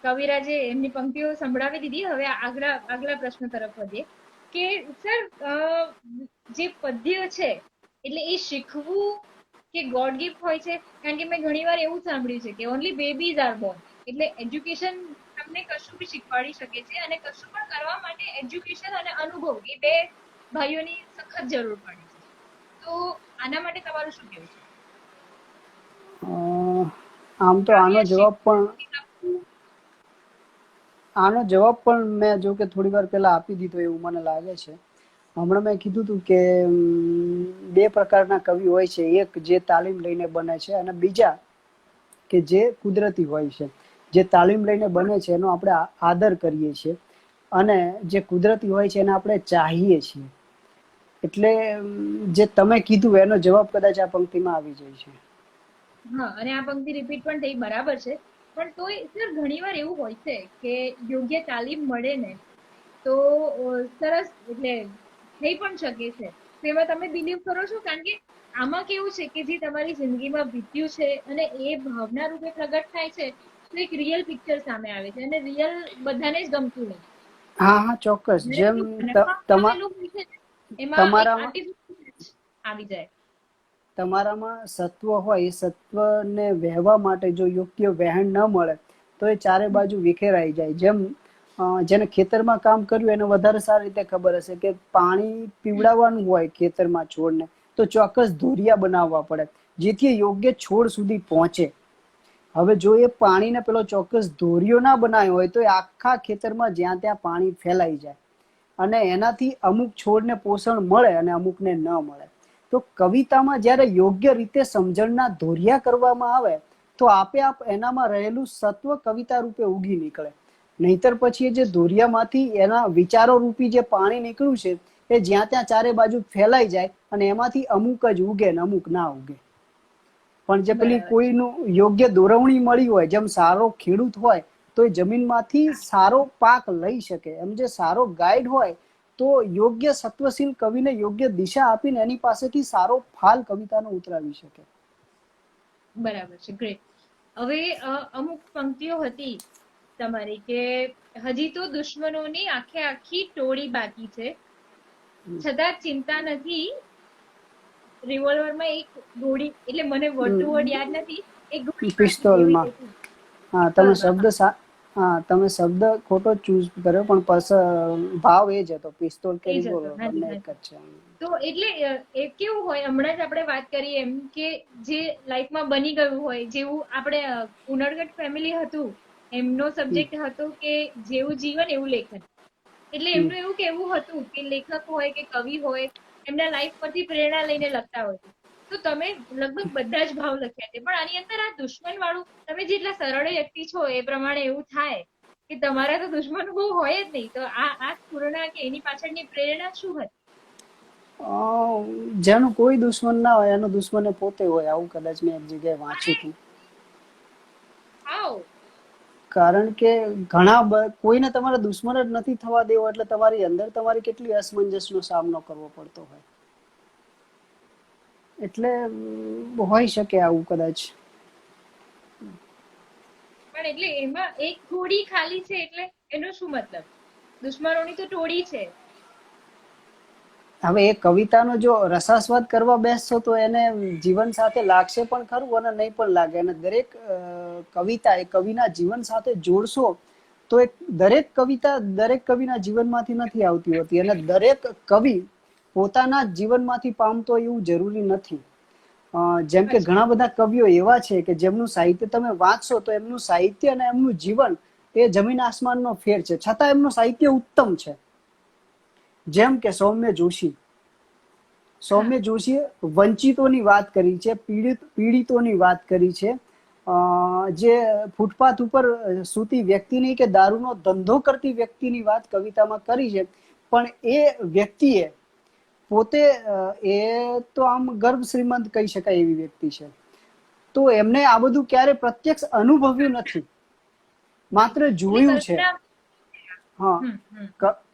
કવિરાજે એમની પંક્તિઓ સંભળાવી દીધી. હવે આગલા પ્રશ્ન તરફ વધીએ કે સર, જે પદ્ય છે એટલે એ શીખવું કે ગોડ ગિફ્ટ હોય છે? કારણ કે મેં ઘણી વાર એવું સાંભળ્યું છે કે ઓનલી બેબીઝ આર બોર્ન, એટલે એજ્યુકેશન તમને કશું બી શીખવાડી શકે છે અને કશું પણ કરવા માટે એજ્યુકેશન અને અનુભવ એ બે ભાઈઓની સખત જરૂર પડે છે. તો આના માટે તમારું શું કહેવું છે? આમ તો આનો જવાબ પણ મેં જો કે થોડી વાર પહેલા આપી દીધો એવું મને લાગે છે. હમણાં મેં કીધું હતું કે 2 પ્રકારના કવિ હોય છે, એક જે તાલીમ લઈને બને છે અને બીજા કે જે કુદરતી હોય છે. જે તાલીમ લઈને બને છે એનો આપણે આદર કરીએ છીએ અને જે કુદરતી હોય છે એને આપણે ચાહીએ છીએ. એટલે જે તમે કીધું એનો જવાબ કદાચ આ પંક્તિમાં આવી જાય છે. હા, અને આ પંક્તિ રિપીટ પણ થઈ, બરાબર છે. પણ તોય સર ઘણી વાર એવું હોય છે કે યોગ્ય તાલીમ મળે ને તો સરસ, એટલે થઈ પણ શકે છે. તો એમાં તમે બિલીવ કરો છો? કારણ કે આમાં કેવું છે કે જે તમારી જિંદગીમાં વીત્યું છે અને એ ભાવના રૂપે પ્રગટ થાય છે, તો એક રિયલ પિક્ચર સામે આવે છે અને રિયલ બધાને જ ગમતું નથી. હા, ચોક્કસ. જ્યારે જેમ પેલું બનાવવામાં આવેલું હોય છે ને, એમાં એક તમારામાં આર્ટિફિશિયલ આવી જાય. તમારામાં સત્વ હોય, એ સત્વને વહેવા માટે જો યોગ્ય વહેણ ન મળે તો એ ચારે બાજુ વિખેરાઈ જાય. જેમ જેને ખેતરમાં કામ કર્યું એને વધારે સારી રીતે ખબર હશે કે પાણી પીવડાવવાનું હોય ખેતરમાં છોડને તો ચોક્કસ ધોરિયા બનાવવા પડે જેથી યોગ્ય છોડ સુધી પહોંચે. હવે જો એ પાણીને પેલો ચોક્કસ ધોરિયો ના બનાવ્યો હોય તો એ આખા ખેતરમાં જ્યાં ત્યાં પાણી ફેલાઈ જાય અને એનાથી અમુક છોડને પોષણ મળે અને અમુકને ન મળે. તો કવિતામાં જ્યારે યોગ્ય રીતે સમજણના ધોરિયા કરવામાં આવે તો આપે આપ એનામાં રહેલું સત્વ કવિતા રૂપે ઉગી નીકળે. નહીતર પછી એ જે ધોરિયામાંથી એના વિચારો રૂપી જે પાણી નીકળ્યું છે એ જ્યાં ત્યાં ચારે બાજુ ફેલાઈ જાય અને એમાંથી અમુક જ ઉગે ને અમુક ના ઉગે. પણ જે પેલી બરાબર. કોઈનું યોગ્ય દોરવણી મળી હોય, જેમ સારો ખેડૂત હોય તો એ જમીનમાંથી સારો પાક લઈ શકે, એમ જે સારો ગાઈડ હોય તો યોગ્ય સત્વશીલ કવિને યોગ્ય દિશા આપીને એની પાસેથી સારો ફાલ કવિતાનો ઉતરાવી શકે. બરાબર છે, ગ્રેટ. હવે અમુક પંક્તિઓ હતી તમારી કે હજી તો દુશ્મનોની આખે આખી ટોળી બાકી છે, છતાં ચિંતા નથી. રિવોલ્વરમાં એક ગોળી, એટલે મને વર્ડ ટુ વર્ડ યાદ નથી, એક ગોળી બાકી છે એવી પિસ્તોલમાં રીતે. હા, તમે શબ્દ ખોટો ચૂઝ કર્યો પણ ભાવ એ જ હતો. પિસ્તોલ કે એ જ હતો, રિવોલ્વર હાજી બંને એક હાજી. જ છે. તો એટલે એ કેવું હોય, હમણાં જ આપણે વાત કરી એમ કે જે લાઈફમાં બની ગયું હોય, જેવું આપણે ઉનડગટ ફેમિલી હતું, એમનો સબ્જેક્ટ હતો કે જેવું જીવન એવું લેખન. એટલે એમનું એવું કેવું હતું કે લેખક હોય કે કવિ હોય, એમના લાઈફ પરથી પ્રેરણા લઈને લખતા હોય. તો તમે લગભગ બધા જ ભાવ લખ્યા છે, પણ આની અંદર આ દુશ્મન વાળું, તમે જેટલા સરળ વ્યક્તિ છો એ પ્રમાણે એવું થાય કે તમારા તો દુશ્મન બહુ હોય જ નહીં. તો આ પૂર્ણા કે એની પાછળની પ્રેરણા શું હતી? જેનું કોઈ દુશ્મન ના હોય એનો દુશ્મન એ પોતે હોય, આવું કદાચ મેં એક જગ્યાએ વાંચ્યું હતું. આવ કારણ કે કોઈને તમારે દુશ્મન જ નથી થવા દેવો, એટલે તમારી અંદર તમારી કેટલી અસમંજસનો સામનો કરવો પડતો હોય. એટલે હોઈ શકે આવું કદાચ. પણ એટલે એમાં એક ટોળી ખાલી છે, એટલે એનો શું મતલબ? દુશ્મનોની તો ટોળી છે. હવે એ કવિતાનો જો રસાસ્વાદ કરવા બેસશો તો એને જીવન સાથે લાગશે પણ ખરું અને નહીં પણ લાગે. અને દરેક કવિતા એ કવિના જીવન સાથે જોડશો તો દરેક કવિતા દરેક કવિના જીવનમાંથી નથી આવતી હોતી અને દરેક કવિ પોતાના જીવનમાંથી પામતો એવું જરૂરી નથી. જેમ કે ઘણા બધા કવિઓ એવા છે કે જેમનું સાહિત્ય તમે વાંચશો તો એમનું સાહિત્ય અને એમનું જીવન એ જમીન આસમાનનો ફેર છે, છતાં એમનું સાહિત્ય ઉત્તમ છે. જેમ કે સૌમ્ય જોશીએ વંચિતોની વાત કરી છે, પીડિતોની વાત કરી છે, જે ફૂટપાથ ઉપર સૂતી વ્યક્તિની કે દારૂનો ધંધો કરતી વ્યક્તિની વાત કવિતામાં કરી છે. પણ એ વ્યક્તિએ પોતે એ તો આમ ગર્ભ શ્રીમંત કહી શકાય એવી વ્યક્તિ છે, તો એમને આ બધું ક્યારે પ્રત્યક્ષ અનુભવ્યું નથી, માત્ર જોયું છે. હા,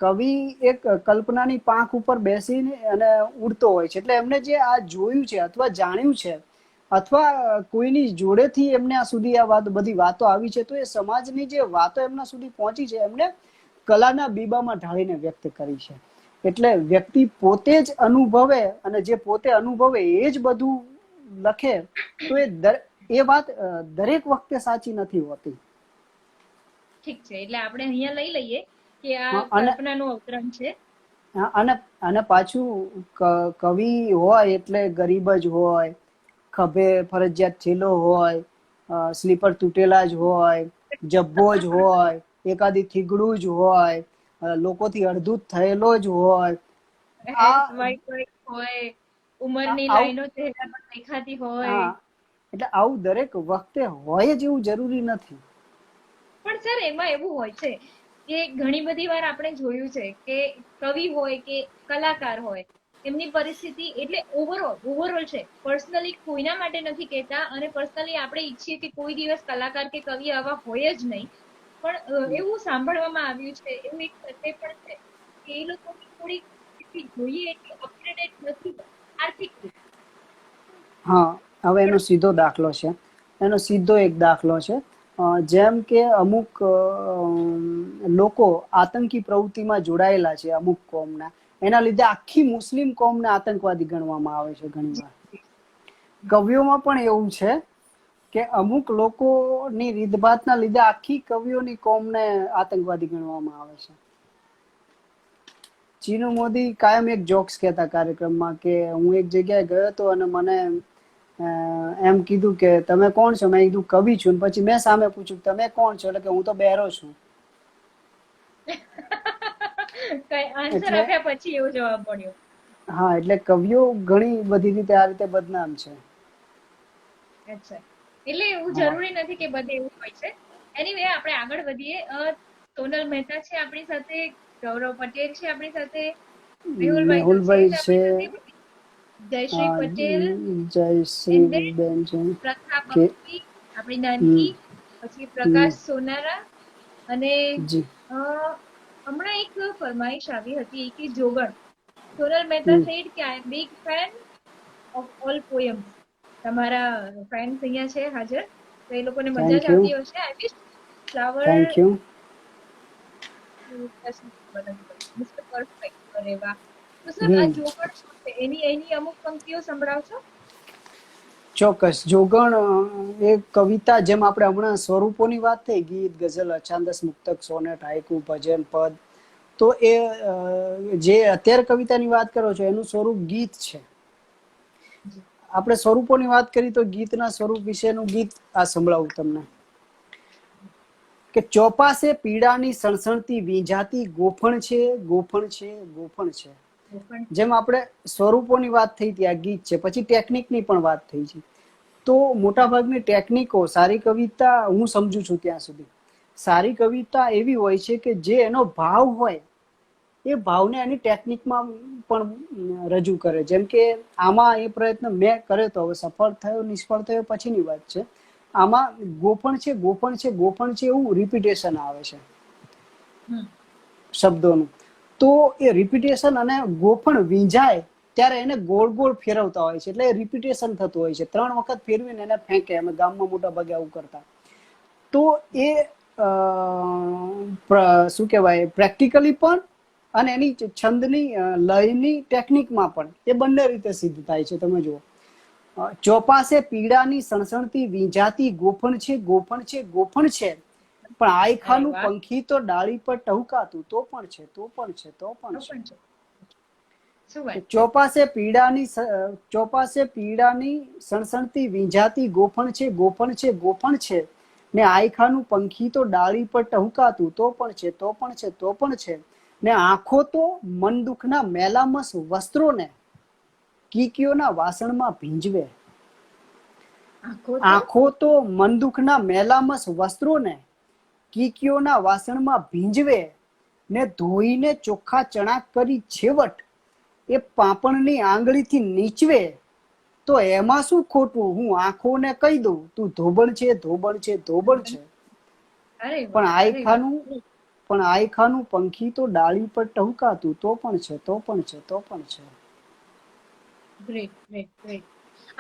કવિ એક કલ્પનાની પાંખ ઉપર બેસીને અને ઉડતો હોય છે, એટલે એમને જે આ જોયું છે અથવા જાણ્યું છે અથવા કોઈની જોડેથી એમને આ સુધી આ વાત બધી વાતો આવી છે, તો એ સમાજની જે વાતો એમના સુધી પહોંચી છે એમને કલાના બીબામાં ઢાળીને વ્યક્ત કરી છે. એટલે વ્યક્તિ પોતે જ અનુભવે અને જે પોતે અનુભવે એ જ બધું લખે, તો એ વાત દરેક વખતે સાચી નથી હોતી. ઠીક છે, એટલે આપણે અહીંયા લઈ લઈએ કે આ અને કલ્પનાનું અવતરણ છે. અને પાછું કવિ હોય એટલે ગરીબ જ હોય, ખભે ફરજિયાત થેલો હોય, સ્લીપર તૂટેલા જ હોય, જબ્બો જ હોય, એકાદી થીગડું જ હોય, લોકોથી અડધું થયેલો જ હોય, ઉંમરની લાઈનો ચહેરા પર દેખાતી હોય. એટલે આવું દરેક વખતે હોય જ એવું જરૂરી નથી. પણ સર એમાં એવું હોય છે કે ઘણી બધી વાર આપણે જોયું છે કે કવિ હોય કે કલાકાર હોય, એમની પરિસ્થિતિ એટલે ઓવરઓલ છે, પર્સનલી કોઈના માટે નથી કહેતા, અને પર્સનલી આપણે ઈચ્છીએ કે કોઈ દિવસ કલાકાર કે કવિ આવા હોય જ નહીં, પણ એવું સાંભળવામાં આવ્યું છે, એવું એક સત્ય પણ છે કે એ લોકોની થોડી જોઈએ એટલી અપગ્રેડેડ નથી આર્થિક રીતે. હા, હવે એનો સીધો દાખલો છે, એનો સીધો એક દાખલો છે, જેમ કે અમુક લોકો આતંકી પ્રવૃત્તિમાં જોડાયેલા છે અમુક કોમના, એના લીધે આખી મુસ્લિમ કોમને આતંકવાદી ગણવામાં આવે છે ઘણીવાર. કવિઓમાં પણ એવું છે કે અમુક લોકોની રીતભાતના લીધે આખી કવિઓની કોમને આતંકવાદી ગણવામાં આવે છે. ચીનુ મોદી કાયમ એક જોક્સ કહેતા કાર્યક્રમમાં કે હું એક જગ્યાએ ગયો હતો અને મને એમ કીધું કે તમે કોણ છો? મેં કીધું કવિ છું. પછી મેં સામે પૂછ્યું તમે કોણ છો? એટલે કે હું તો બહેરો છું. આન્સર આપ્યા પછી એવો જવાબ મળ્યો. હા, એટલે કવિઓ ઘણી બધી રીતે આ રીતે બદનામ છે. અચ્છા, એટલે એવું જરૂરી નથી કે બધે એવું હોય છે. એનીવે આપણે આગળ વધીએ. સોનલ મહેતા છે આપણી સાથે, ગૌરવ પટેલ છે આપણી સાથે, મેહુલભાઈ છે, જયશ્રી પટેલ, જયશ્રી બેન છે, પ્રથા બક્ષી આપણી નાનકી, પછી પ્રકાશ સોનારા, અને હમણાં એક ફરમાઈશ આવી હતી કે જોગણ. સોનલ મહેતા સેડ કે I am big fan of all poems. તમારા ફેન્સ અહીંયા છે હાજર, તો એ લોકોને મજા જ આવતી હશે. I wish flower thank you mister perfect. અરે વાહ. તો સર આ જોગણ શું છે? એની અમુક પંક્તિઓ સંભળાવશો? ચોક્કસ. જોગણ એ કવિતા, જેમ આપણે હમણાં સ્વરૂપોની વાત થઈ, ગીત, ગઝલ, અછાંદસ, મુક્તક, સોનેટ, હાઇકુ, ભજન, પદ, તો એ જે અત્યારે કવિતાની વાત કરો છો એનું સ્વરૂપ ગીત છે. આપણે સ્વરૂપોની વાત કરી તો ગીતના સ્વરૂપ વિશેનું ગીત આ સંભળાવું તમને કે ચોપાસે પીડાની સણસણતી વીંઝાતી ગોફણ છે, ગોફણ છે, ગોફણ છે. જેમ આપણે સ્વરૂપોની વાત થઈ ત્યાં ગીત છે, પછી ટેકનિકની પણ વાત થઈ છે. તો મોટાભાગની ટેકનિકો સારી કવિતા, હું સમજુ છું ત્યાં સુધી, સારી કવિતા એવી હોય છે કે જે એનો ભાવ હોય એ ભાવને એની ટેકનિકમાં પણ રજૂ કરે. જેમ કે આમાં એ પ્રયત્ન મેં કર્યો તો, હવે સફળ થયો નિષ્ફળ થયો પછીની વાત છે. આમાં ગોફણ છે, ગોફણ છે, ગોફણ છે એવું રિપીટેશન આવે છે શબ્દોનું. તો એ રિપીટેશન અને ગોફણ વીંઝાય ત્યારે એને ગોળ ગોળ ફેરવતા હોય છે, એટલે રિપીટેશન થતું હોય છે. 3 વખત ફેરવીને એને ફેંકે. અમે ગામમાં મોટા ભાગે આવું કરતા. તો એ શું કહેવાય, પ્રેક્ટિકલી પણ અને એની છંદની લયની ટેકનિકમાં પણ એ બંને રીતે સિદ્ધ થાય છે. તમે જુઓ, ચોપાસે પીડાની સણસણતી વીંઝાતી ગોફણ છે, ગોફણ છે, ગોફણ છે, પણ આયખાનું પંખી તો ડાળી પર ટહુકાતું તો પણ છે, તો પણ છે, તો પણ છે. ચોપાસે પીડાની સણસણતી વીંઝાતી ગોફણ છે, ગોફણ છે, ગોફણ છે, ને આયખાનું પંખી તો ડાળી પર ટહુકાતું તો પણ છે, તો પણ છે, તો પણ છે, ને આંખો તો મન દુખના મેલામસ વસ્ત્રોને કીકીઓના વાસણમાં ભીંજવે. આંખો તો મન દુખના મેલામસ વસ્ત્રોને કીકીઓના વાસણમાં ભીંજવે, ને ધોઈને ચોખ્ખા ચણા કરી છેવટ એ પાપણની આંગળીથી નીચવે તો એમાં શું ખોટું? હું આંખોને કહી દઉં તું ધોબણ છે, ધોબણ છે, ધોબણ છે. અરે પણ વાહ, અરે વાહ. આયખાનું પંખી તો ડાળી પર ટહુકાતું તો પણ છે, તો પણ છે, તો પણ છે. Great great great.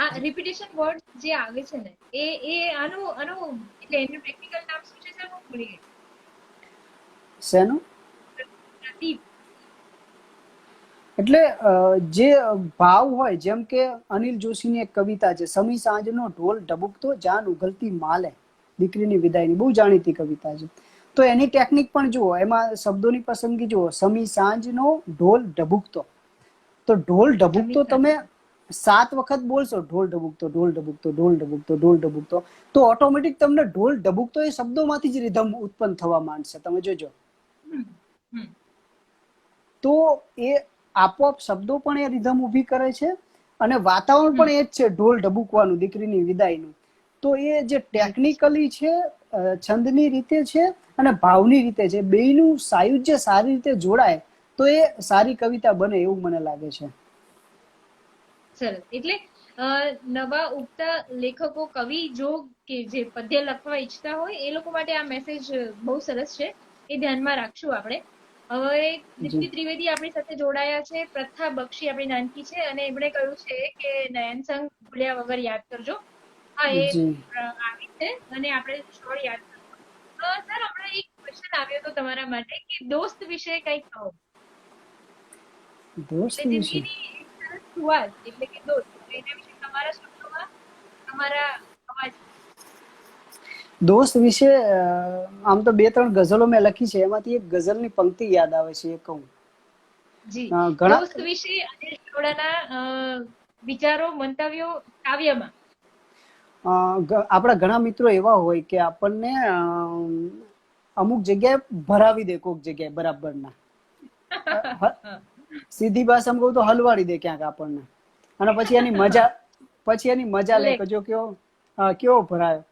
આ રિપીટેશન વર્ડ જે આવે છે ને એ આનું આનું એટલે એનું ટેકનિકલ નામ શું છે સર? હું ભૂલી ગઈ. શેનું? પ્રતીક. એટલે જે ભાવ હોય, જેમ કે અનિલ જોશીની એક કવિતા છે, સમી સાંજનો ઢોલ ઢબુકતો જાન ઉઘલતી માલે, દીકરીની વિદાયની, બહુ જાણીતી કવિતા છે. તો એની ટેકનિક પણ જુઓ, એમાં શબ્દોની પસંદગી જુઓ, સમી સાંજનો ઢોલ ઢબુકતો. તો ઢોલ ઢબુકતો તમે 7 વખત બોલશો, ઢોલ ઢબુકતો, ઢોલ ઢબુકતો, ઢોલ ઢબુકતો, ઢોલ ઢબુકતો, તો ઓટોમેટિક તમને ઢોલ ઢબુકતો એ શબ્દોમાંથી જ રિધમ ઉત્પન્ન થવા માંડશે. તમે જોજો. તો એ આપોઆપ શબ્દો પણ એ રિધમ ઊભી કરે છે અને વાતાવરણ પણ એ જ છે, ઢોલ ઢબુકવાનું, દીકરીની વિદાયનું. તો એ જે ટેકનિકલી છે, છંદની રીતે છે અને ભાવની રીતે છે, બેયનું સાયુજ્ય સારી રીતે જોડાય તો એ સારી કવિતા બને એવું મને લાગે છે. સરસ. એટલે નવા ઉગતા લેખકો, કવિ જો કે જે પદ્ય લખવા ઈચ્છતા હોય એ લોકો માટે આ મેસેજ બહુ સરસ છે. એ ધ્યાનમાં રાખશું આપણે. હવે દીપ્તિ ત્રિવેદી આપણી સાથે જોડાયા છે. પ્રથા બક્ષી આપણી નાનકી છે અને એમણે કહ્યું છે કે નયન સંગ ભૂલ્યા વગર યાદ કરજો. હા, એ આવી છે અને આપણે શ્યોર યાદ કરશું. સર, હમણાં એક ક્વેશ્ચન આવ્યો હતો તમારા માટે કે દોસ્ત વિશે કંઈક કહો. દોસ્ત એટલે વિશે જિંદગીની એક સરસ શુરુઆત એટલે કે દોસ્ત, એના વિશે તમારા શબ્દોમાં, તમારા અવાજ. દોસ્ત વિશે આમ તો 2-3 ગઝલો મેં લખી છે, એમાંથી એક ગઝલની પંક્તિ યાદ આવે છે, એ કહું. જી, ઘણા દોસ્ત વિશે અનિલ ચાવડાના વિચારો, મંતવ્યો કાવ્યમાં. આપણા ઘણા મિત્રો એવા હોય કે આપણને અમુક જગ્યાએ ભરાવી દે, કોક જગ્યાએ બરાબર ના, સીધી ભાષામાં કહું તો હલવાડી દે ક્યાંક આપણને, અને પછી એની મજા લે કે જો કેવો ભરાયો.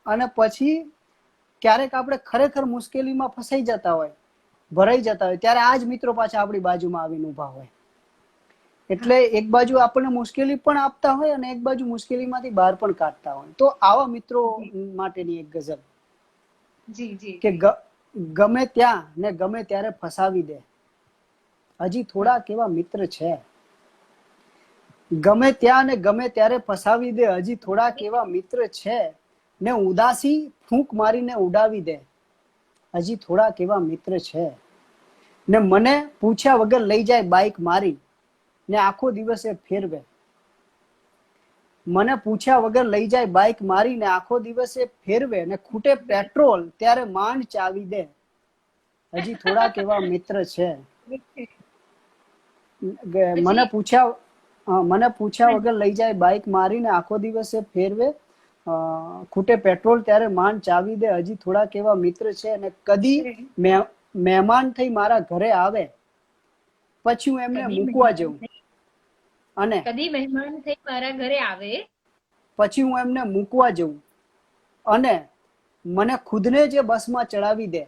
અને પછી ક્યારેક આપણે ખરેખર મુશ્કેલીમાં ફસાઈ જતા હોય, ભરાઈ જતા હોય, ત્યારે આ જ મિત્રો પાછા આપણી બાજુમાં આવીને ઉભા હોય. એટલે એક બાજુ આપણને મુશ્કેલી પણ આપતા હોય અને એક બાજુ મુશ્કેલીમાંથી બહાર પણ કાઢતા હોય. તો આવા મિત્રો માટેની એક ગઝલ કે ગમે ત્યાં ને ગમે ત્યારે ફસાવી દે, હજી થોડાક એવા મિત્ર છે. ગમે ત્યાં ને ગમે ત્યારે ફસાવી દે, હજી થોડાક એવા મિત્ર છે. ને ઉદાસી ફૂંક મારીને ઉડાવી દે, હજી થોડાક એવા મિત્ર છે. ને મને પૂછ્યા વગર લઈ જાય બાઈક મારી ને આખો દિવસે ફેરવે. મને પૂછ્યા વગર લઈ જાય બાઈક મારી ને આખો દિવસે ફેરવે, ને ખૂટે પેટ્રોલ ત્યારે માંડ ચાવી દે, હજી થોડાક એવા મિત્ર છે. મને પૂછ્યા વગર લઈ જાય બાઈક મારીને આખો દિવસે ફેરવે, ખૂટે પેટ્રોલ ત્યારે માંડ ચાવી દે, હજી થોડાક એવા મિત્ર છે. અને કદી મહેમાન થઈ મારા ઘરે આવે પછી હું એમને મૂકવા જઉં, અને કદી મહેમાન થઈ મારા ઘરે આવે પછી હું એમને મૂકવા જઉં, અને મને ખુદને જે બસમાં ચડાવી દે,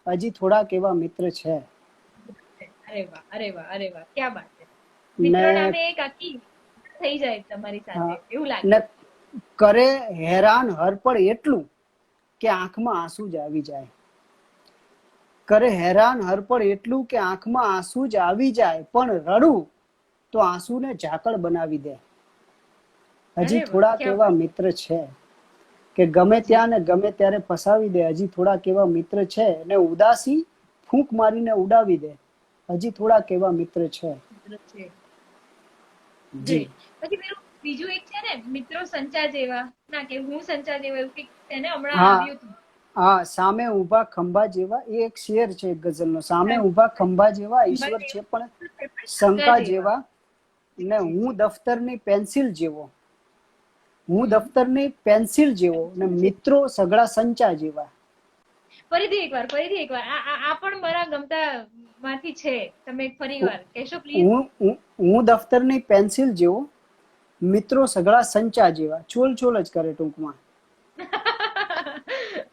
હજી થોડાક એવા મિત્ર છે. અરે વાહ, અરે વાહ, અરે વાહ, ક્યાં વાત છે. મિત્રો નામે એક આખી થઈ જાય તમારી સાથે એવું લાગે. કરે હેરાન હરપળ એટલું કે આંખમાં આંસુ જ આવી જાય, કરે હેરાન હરપળ એટલું કે આંખમાં આંસુ જ આવી જાય, પણ રડું તો આંસુને ઝાકળ બનાવી દે, હજી થોડાક એવા મિત્ર છે. કે ગમે ત્યાં ને ગમે ત્યારે ફસાવી દે, હજી થોડાક એવા મિત્ર છે. ને ઉદાસી ફૂંક મારીને ઉડાવી દે, હજી થોડાક એવા મિત્ર છે. જી. પછી બીજું એક છે ને, મિત્રો સંચા જેવા, ના કે હું સંચા જેવા, એવું કંઈક છે ને હમણાં આવ્યું હતું. હા, સામે ઉભા ખંભા જેવા, એ એક શેર છે ગઝલનો. સામે ઉભા ખંભા જેવા ઈશ્વર છે પણ શંકા જેવા, ને હું દફતરની પેન્સિલ જેવો, હું દફતરની પેન્સિલ જેવો, ને મિત્રો સઘળા સંચા જેવા. ફરીથી એકવાર આ પણ મારા ગમતા માંથી છે. તમે ફરીવાર કહેશો પ્લીઝ? હું દફતરની પેન્સિલ જેવો, મિત્રો સઘળા સંચા જેવા. ચોલ ચોલ જ કરે ટૂંકમાં.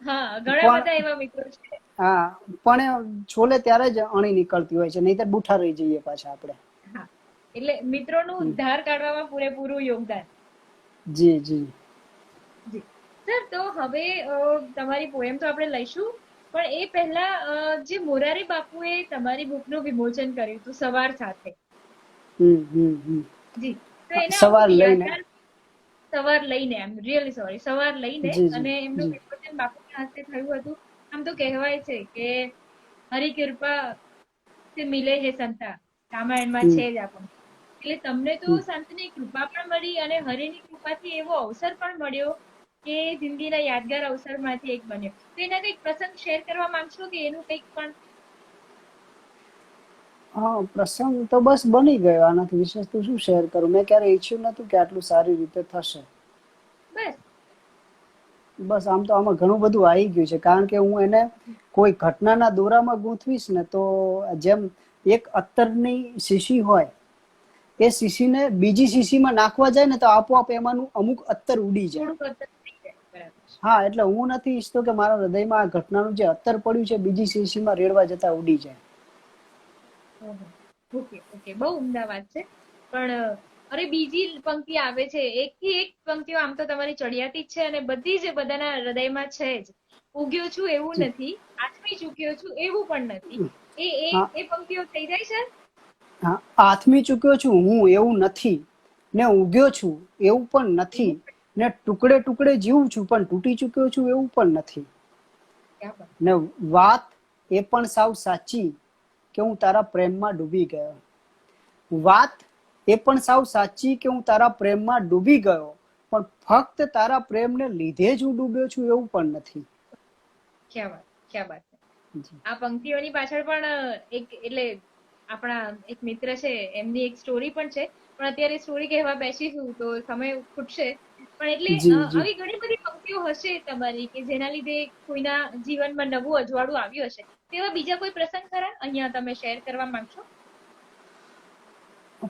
હા, ઘણા બધા એવા મિત્રો છે. હા, પણ છોલે ત્યારે જ અણી નીકળતી હોય છે, નહીંતર બુઠા રહી જઈએ પાછા આપણે. હા, એટલે મિત્રોનું ધાર કાઢવામાં પૂરેપૂરું યોગદાન. જી જી. જી સર, તો હવે તમારી પોએમ તો આપણે લઈશું, પણ એ પહેલા જે મોરારી બાપુએ તમારી બુકનું વિમોચન કર્યું હતું સવાર સાથે, જી, તો એના સવાર અમુક લઈને. યાદગાર સવાર લઈને, આઈ એમ રિયલી સોરી, સવાર લઈને જી જી અને એમનું જી. વિમોચન બાપુના હસ્તે થયું હતું. આમ તો કહેવાય છે કે હરી કૃપા સે મિલે હે સંતા, રામાયણમાં હમ છે જ આપણને. એટલે તમને તો હમ. સંતની કૃપા પણ મળી અને હરિની કૃપાથી એવો અવસર પણ મળ્યો કે જિંદગીના યાદગાર અવસરમાંથી એક બન્યો. તો એના કંઈક પ્રસંગ શેર કરવા માંગશો કે એનું કંઈક પણ? હા, પ્રસંગ તો બસ બની ગયો, આનાથી વિશેષ તો શું શેર કરું. મેં ક્યારે ઈચ્છ્યું નતું કે આટલું સારી રીતે થશે. બસ. બસ આમ તો આમાં ઘણું બધું આવી ગયું છે, કારણ કે હું એને કોઈ ઘટનાના દોરામાં ગૂંથવીશ ને તો જેમ એક અત્તરની શીશી હોય, એ શીશીને બીજી શીશીમાં નાખવા જાય ને તો આપોઆપ એમાંનું અમુક અત્તર ઉડી જાય. થોડુંક અસર થઈ જાય. બરાબર છે. હા, એટલે હું નથી ઈચ્છતો કે મારા હૃદયમાં આ ઘટનાનું જે અત્તર પડ્યું છે બીજી શીશીમાં રેડવા જતા ઉડી જાય. ઓહો. ઓકે ઓકે, બહુ ઉમદા વાત છે. પણ અરે બીજી પંક્તિ આવે છે, એકથી એક પંક્તિઓ આમ તો તમારી ચડિયાતી જ છે અને બધી જ બધાના હૃદયમાં છે જ. ઉગ્યો છું એવું જી. નથી, આથમી ચૂક્યો છું એવું પણ નથી. એ એ હા એ પંક્તિઓ થઈ જાય છે. હા, આથમી ચૂક્યો છું હું એવું નથી, ને ઉગ્યો છું એવું પણ નથી, એવું ને ટુકડે ટુકડે જીવું છું પણ તૂટી ચૂક્યો છું એવું પણ નથી. ક્યાં વાત. ને વાત એ પણ સાવ સાચી કે હું તારા પ્રેમમાં ડૂબી ગયો. વાત એ પણ સાવ સાચી કે હું તારા પ્રેમમાં ડૂબી ગયો, પણ ફક્ત તારા પ્રેમને લીધે જ હું ડૂબ્યો છું એવું પણ નથી. ક્યાં વાત, ક્યાં વાત છે. જી. આ પંક્તિઓની પાછળ પણ એક એટલે આપણા એક મિત્ર છે એમની એક સ્ટોરી પણ છે, પણ અત્યારે સ્ટોરી કહેવા બેસીશું તો સમય ખૂટશે. પણ એટલે જી જી. આવી ઘણી બધી પંક્તિઓ હશે તમારી કે જેના લીધે કોઈના જીવનમાં નવું અજવાળું આવ્યું હશે. તેવા બીજા કોઈ પ્રસંગ ખરા અહીંયા તમે શેર કરવા માંગશો?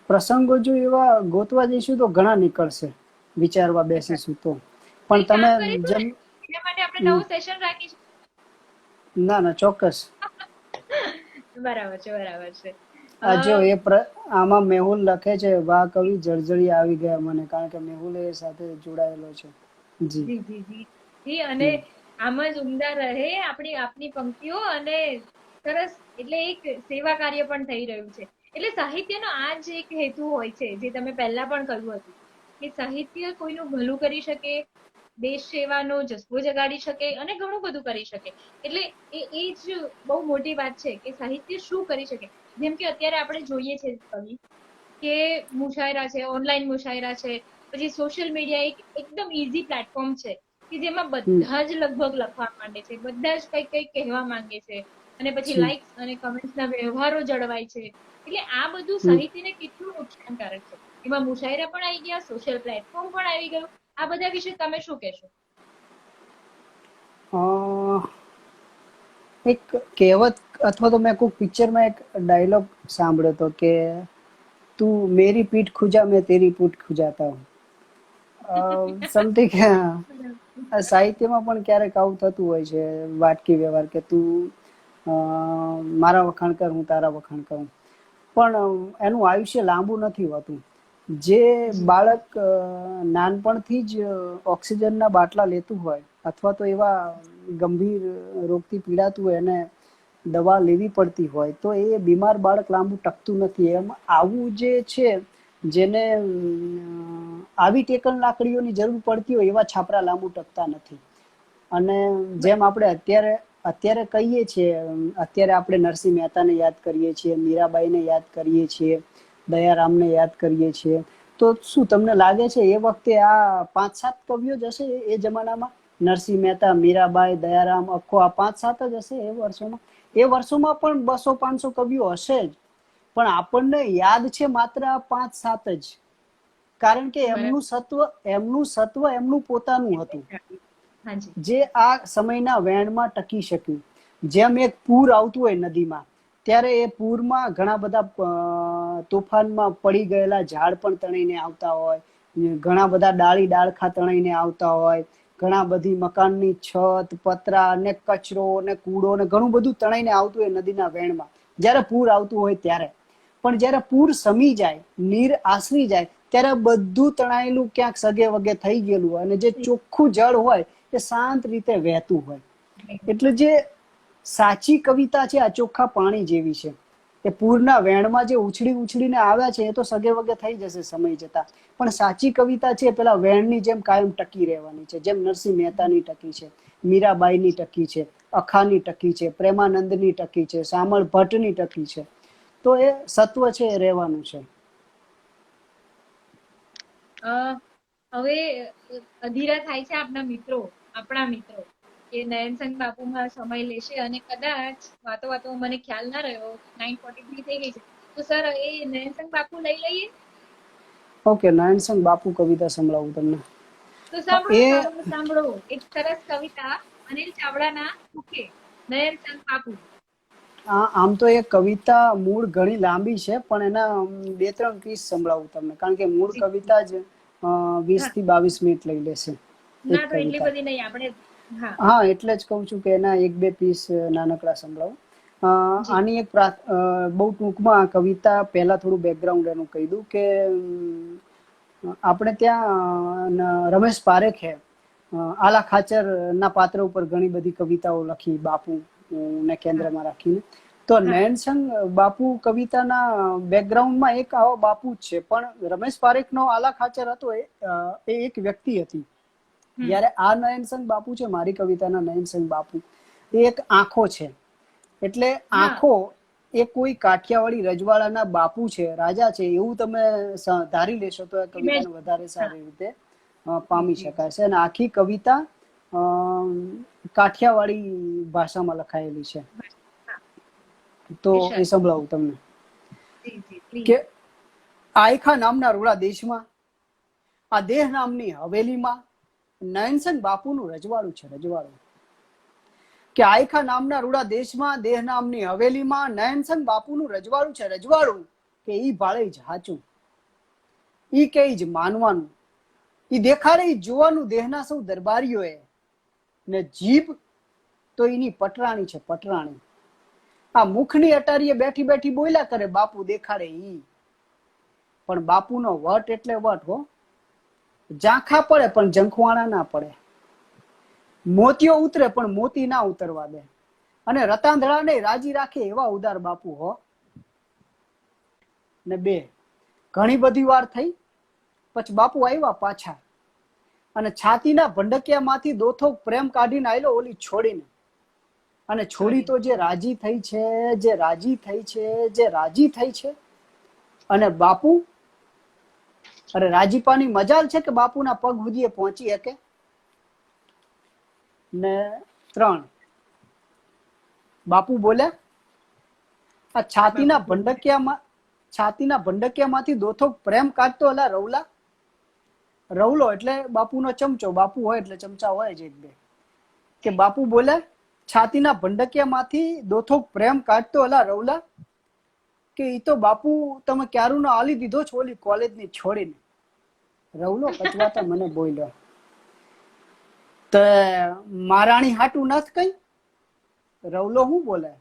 પ્રસંગો જો એવા ગોતવા જઈશું તો ઘણા નીકળશે, વિચારવા અચ્છા, બેસીશું તો. પણ કઈ તમે કામ કરીશું ને, જેમ એના માટે આપણે નવું સેશન રાખીશું. ના ના ચોક્કસ. બરાબર છે, બરાબર છે. આ જો આમાં મેહુલ લખે છે, વાહ કવિ જળજળી આવી ગયા મને, કારણ કે મેહુલ એ સાથે જોડાયેલો છે. જી. જી જી જી જી. અને આમ જ ઉમદા રહે આપણી આપની પંક્તિઓ અને સરસ, એટલે એક સેવા કાર્ય પણ થઈ રહ્યું છે. એટલે સાહિત્યનો આ જ એક હેતુ હોય છે, જે તમે પહેલા પણ કહ્યું હતું કે સાહિત્ય કોઈનું ભલું કરી શકે, દેશ સેવાનો જસ્વો જગાડી શકે અને ઘણું બધું કરી શકે. એટલે એ જ બહુ મોટી વાત છે કે સાહિત્ય શું કરી શકે. જેમ કે અત્યારે આપણે જોઈએ છે કવિ કે મુશાયરા છે, ઓનલાઈન મુશાયરા છે, પછી સોશિયલ મીડિયા એક એકદમ ઈઝી પ્લેટફોર્મ છે કે જેમાં બધા જ લગભગ લખવા માંગે છે, બધા જ કંઈક કંઈક કહેવા માંગે છે, અને પછી જી. લાઇક્સ અને કમેન્ટ્સ ના વ્યવહારો જળવાય છે. એટલે આ બધું સાહિત્યને કેટલું નુકસાનકારક છે. એમાં મુશાયરા પણ આવી ગયા, સોશિયલ પ્લેટફોર્મ પણ આવી ગયું. આ બધા વિશે તમે શું કહેશો? એક કહેવત અથવા તો મેં કોઈ પિક્ચરમાં એક ડાયલોગ સાંભળ્યો હતો કે તું મેરી પીઠ ખુજા મેં તેરી પીઠ ખુજાતા હું. સમથિંગ સાહિત્યમાં પણ ક્યારેક આવું થતું હોય છે, વાટકી વ્યવહાર, કે તું મારા વખાણ કર, હું તારા વખાણ કરું. પણ એનું આયુષ્ય લાંબુ નથી હોતું. જે જી બાળક નાનપણથી જ ઓક્સિજનના બાટલા લેતું હોય અથવા તો એવા ગંભીર રોગથી પીડાતું હોય એને દવા લેવી પડતી હોય તો એ બીમાર બાળક લાંબુ ટકતું નથી. એમ આવું જે છે જેને આવી ટેકન લાકડીઓની જરૂર પડતી હોય એવા છાપરા લાંબુ ટકતા નથી. અને જેમ આપણે અત્યારે કહીએ છીએ, અત્યારે આપણે નરસિંહ મહેતાને યાદ કરીએ છીએ, મીરાબાઈને યાદ કરીએ છીએ, દયારામને યાદ કરીએ છીએ, તો શું તમને લાગે છે એ વખતે આ 5-7 કવિઓ જ હશે એ જમાનામાં? નરસિંહ મહેતા, મીરાબાઈ, દયારામ, અખો, આ 5-7 જ હશે એ વર્ષોમાં? એ વર્ષોમાં પણ 200-500 કવિઓ હશે જ, પણ આપણને યાદ છે માત્ર આ 5-7 જ. કારણ કે બરાબર. એમનું સત્વ એમનું પોતાનું હતું, હાજી. જે આ સમયના વેણમાં ટકી શક્યું. જેમ એક પૂર આવતું હોય નદીમાં, ત્યારે એ પૂરમાં ઘણા બધા તોફાનમાં પડી ગયેલા ઝાડ પણ તણાઈને આવતા હોય, ઘણા બધા ડાળી ડાળખા તણાઈને આવતા હોય, ઘણા બધી મકાનની છત પતરા ને કચરો ને કૂડો ને ઘણું બધું તણાઈને આવતું હોય નદીના વેણમાં જ્યારે પૂર આવતું હોય ત્યારે. પણ જ્યારે પૂર સમી જાય, નીર આસરી જાય, ત્યારે બધું તણાયેલું ક્યાંક સગે વગે થઈ ગયેલું હોય અને જે ચોખ્ખું જળ હોય એ શાંત રીતે વહેતું હોય. એટલે જે સાચી કવિતા છે આ ચોખ્ખા પાણી જેવી છે. એ પૂરના વેણમાં જે ઉછળીને આવ્યા છે એ તો સગે વગે થઈ જશે સમય જતા, પણ સાચી કવિતા છે પેલા વેણની જેમ કાયમ ટકી રહેવાની છે. જેમ નરસિંહ મહેતાની ટકી છે, મીરાબાઈની ટકી છે, અખાની ટકી છે, પ્રેમાનંદની ટકી છે, શામળ ભટ્ટની ટકી છે. તો એ સત્વ છે એ રહેવાનું છે. હવે અધીરા થાય છે આપણા મિત્રો કે નયનસંગ બાપુમાં સમય લેશે અને કદાચ વાતો મને ખ્યાલ ના રહ્યો 9:43 થઈ ગઈ છે, તો સર એ નયનસંગ બાપુ લઈ લઈએ. ઓકે, નયનસંગ બાપુ કવિતા સંભળાવું તમને. તો એ સાંભળો એક સરસ કવિતા અનિલ ચાવડાના મુખે, નયનસંગ બાપુ. આમ તો એ કવિતા મૂળ ઘણી લાંબી છે, પણ એના 2-3 પીસ સંભળાવું તમને, કારણ કે મૂળ કવિતા જ 20 થી 22 મિનિટ લઈ લેશે એક કવિતા. હા, એટલે જ કહું છું કે એના 1-2 પીસ નાનકડા સંભળાવું. આની એક બહુ ટૂંકમાં કવિતા પહેલા થોડું બેકગ્રાઉન્ડ એનું કહી દઉં કે આપણે ત્યાં રમેશ પારેખે આલા ખાચર ના પાત્ર ઉપર ઘણી બધી કવિતાઓ લખી, બાપુ ને કેન્દ્રમાં રાખીને. તો નયનસંગ બાપુ કવિતાના બેકગ્રાઉન્ડમાં એક આવો બાપુ જ છે, પણ રમેશ પારેખનો આલા ખાચર હતો એ એક વ્યક્તિ હતી. જ્યારે આ નયનસંગ બાપુ છે, મારી કવિતાના નયનસંગ બાપુ, એ એક આંખો છે. એટલે આંખો એ કોઈ કાઠિયાવાડી રજવાડાના બાપુ છે, રાજા છે, એવું તમે ધારી લેશો તો એ કવિતાને વધારે સારી રીતે પામી શકાય છે. અને આખી કવિતા કાઠિયાવાડી ભાષામાં લખાયેલી છે. તો એ સંભળાવું તમને કે આયખા નામના રૂડા દેશમાં, આ દેહ નામની હવેલીમાં નયનસંગ બાપુનું રજવાડું છે, રજવાડું. કે આયખા નામના રૂડા દેશમાં, દેહ નામની હવેલીમાં નયનસંગ બાપુનું રજવાડું છે, રજવાડું. કે ઈ ભાળે જ હાચું, ઈ કે જ માનવાનું, ઈ દેખાડે જ જોવાનું દેહના સૌ દરબારીઓએ, ને જીભ તો એની પટરાણી છે, પટરાણી. આ મુખની અટારીએ બેઠી બેઠી બોલ્યા કરે બાપુ દેખાડે ઈ, પણ બાપુનો વટ એટલે વટ હો. ઝાંખા પડે પણ ઝંખવાણા ના પડે, મોતીઓ ઉતરે પણ મોતી ના ઉતરવા દે, અને રતાંધળાને રાજી રાખે એવા ઉદાર બાપુ હો. ને 2 ઘણી બધી વાર થઈ પછી બાપુ આવ્યા પાછા, અને છાતીના ભંડકિયામાંથી દોથો પ્રેમ કાઢીને આયલો ઓલી છોડીને. અને છોડી તો જે રાજી થઈ છે, જે રાજી થઈ છે, જે રાજી થઈ છે. અને બાપુ, અરે રાજીપાની મજાલ છે કે બાપુના પગ હુધીએ પહોંચી શકે. ને 3 બાપુ બોલ્યા, આ છાતીના ભંડકિયામાંથી દોથો પ્રેમ કાઢતો અલા રવલા. રવલો એટલે બાપુનો ચમચો, બાપુ હોય એટલે ચમચા હોય જ 1-2. કે બાપુ બોલ્યા, છાતીના ભંડકિયામાંથી દોથો પ્રેમ કાઢતો અલા રવલા. કે ઈ તો બાપુ તમે ક્યારું ના આલી દીધો છો ઓલી કોલેજની છોડીને. રવલો કચવાતા મને બોલ્યો, તો મારાણી હાટું નથ કઈ. રવલો હું બોલે,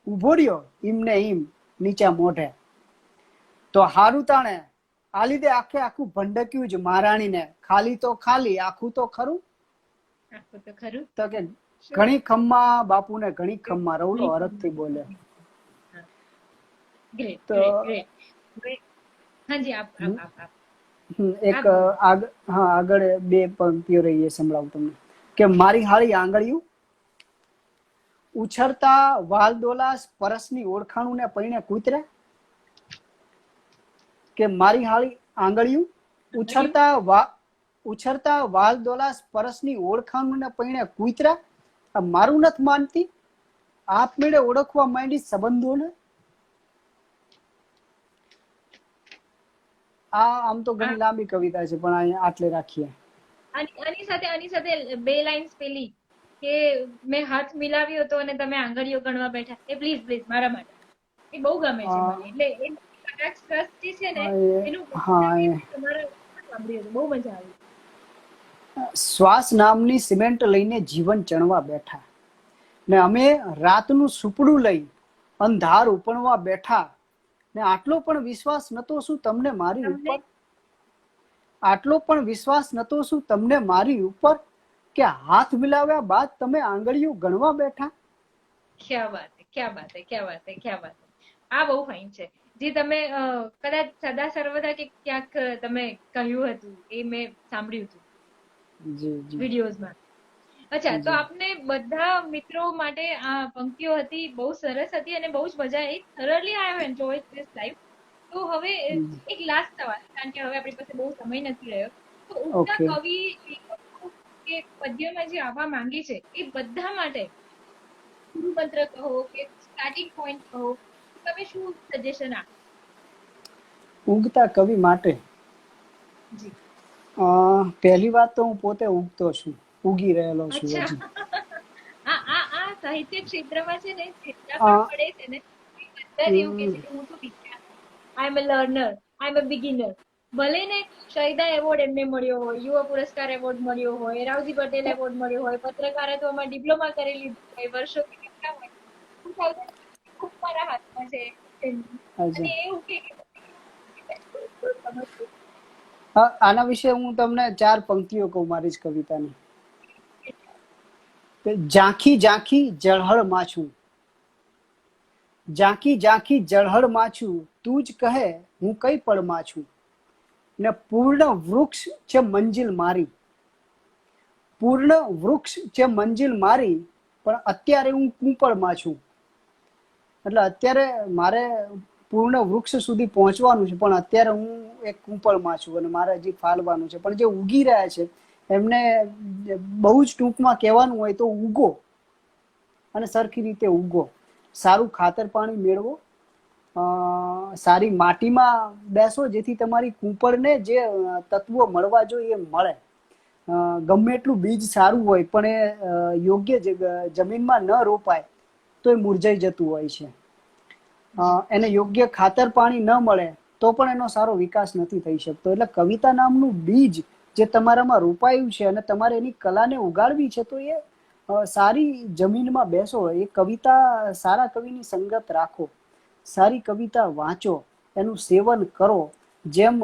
ઉભો રહ્યો ઈમને ઈમ નીચા મોઢે. તો હારું તાણે આલી દે આખું ભંડક્યું જ મહારાણીને, ખાલી તો ખાલી આખું તો ખરું. તો કે ઘણી ખમ્મા બાપુને ઘણી ખમ્મા, રવલો હરખથી બોલે. એક આગળ 2 પંક્તિઓ રહીએ સંભળાવું તમને કે મારી હાળી આંગળીયું ઉછળતા વાલદોલા પરસની ઓળખાણું ને પૈણે કૂતરે. કે મારી હાળી આંગળીયું ઉછળતા વાલદોલા પરસની ઓળખાણું ને પૈણે કૂતરા. મારું નથી માનતી, આપમેળે ઓળખવા માંડી સંબંધોને. આમ તો ઘણી લાંબી કવિતા છે, પણ અહીંયા આટલે રાખીએ. આની સાથે 2 લાઇન્સ પેલી કે મેં હાથ મિલાવ્યો હતો અને તમે આંગળીઓ ગણવા બેઠા, એ પ્લીઝ મારા માટે એ બહુ ગમે છે મને. એટલે એ કટાક્ષ રસ જે છે ને એનું તમારે સાંભળ્યું, બહુ મજા આવી. શ્વાસ નામની સિમેન્ટ લઈને જીવન ચણવા બેઠા ને અમે રાતનું સુપડું લઈ અંધાર ઉપણવા બેઠા ને આટલો પણ વિશ્વાસ નતો શું તમને મારી તમને ઉપર, આટલો પણ વિશ્વાસ નતો શું તમને મારી ઉપર કે હાથ મિલાવ્યા બાદ તમે આંગળીઓ ગણવા બેઠા. ક્યા વાત હે, ક્યા વાત હે, ક્યા વાત હે, ક્યા વાત હે. આ બહુ ફાઇન છે. જે તમે કદાચ સદા સર્વદા કે ક્યાંક તમે કહ્યું હતું એ મેં સાંભળ્યું હતું જી જી વિડીયોઝમાં. અચ્છા, તો જી આપને બધા મિત્રો માટે આ પંક્તિઓ હતી, બહુ સરસ હતી અને બહુ જ મજા આવી. thoroughly I have enjoyed this live. તો હવે એક લાસ્ટ સવાલ, કારણ કે હવે આપણી પાસે બહુ સમય નથી રહ્યો. તો ઉગતા ઓકે. કવિ લેખકો કે પદ્યમાં જે આવવા માંગે છે એ બધા માટે ગુરુમંત્ર કહો કે સ્ટાર્ટિંગ પોઈન્ટ કહો, તમે શું સજેશન આપો? ઉગતા કવિ માટે જી. પહેલી વાત તો હું પોતે ઉગતો છું, ઉગી રહેલો છું અચ્છા. હજી. આ સાહિત્ય ક્ષેત્રમાં છે ને જેટલા અ, પણ પડે છે ને એ બધા જ એવું કે ઉમ, છે કે હું તો વિદ્યાર્થી, આઈ એમ a learner, I M a beginner. ભલે ને શહીદા એવોર્ડ એમને મળ્યો હોય, યુવા પુરસ્કાર એવોર્ડ મળ્યો હોય, રાવજી પટેલ એવોર્ડ મળ્યો હોય, પત્રકારત્વમાં ડિપ્લોમા કરી લીધું હોય, વર્ષો કેટલા હોય, 2000 ખૂબ મારા હાથમાં છે અને અચ્છા. એવું કે આના વિશે હું તમને 4 પંક્તિઓ કહું મારી જ કવિતાની. કે ઝાંખી ઝાંખી જળહળ માછું, ઝાંખી ઝાંખી જળહળ માછું, તું જ કહે હું કઈ પળમાં છું ને પૂર્ણ વૃક્ષ છે મંજિલ મારી, પૂર્ણ વૃક્ષ છે મંજિલ મારી, પણ અત્યારે હું કુંપળમાં છું. એટલે અત્યારે મારે પૂર્ણ વૃક્ષ સુધી પહોંચવાનું છે, પણ અત્યારે હું એક કુંપળમાં છું અને મારે હજી ફાલવાનું છે. પણ જે ઉગી રહ્યા છે એમને બહુ જ ટૂંકમાં કહેવાનું હોય તો ઉગો અને સરખી રીતે ઉગો, સારું ખાતર પાણી મેળવો, સારી માટીમાં બેસો જેથી તમારી કૂંપળને જે તત્વો મળવા જોઈએ એ મળે. ગમે એટલું બીજ સારું હોય પણ એ યોગ્ય જમીનમાં ન રોપાય તો એ મુરઝાઈ જતું હોય છે. એને યોગ્ય ખાતર પાણી ન મળે તો પણ એનો સારો વિકાસ નથી થઈ શકતો. એટલે કવિતા નામનું બીજ જે તમારામાં રોપાયું છે અને તમારે એની કલાને ઉગાડવી છે તો એ સારી જમીનમાં બેસો, એ કવિતા, સારા કવિની સંગત રાખો, સારી કવિતા વાંચો, એનું સેવન કરો. જેમ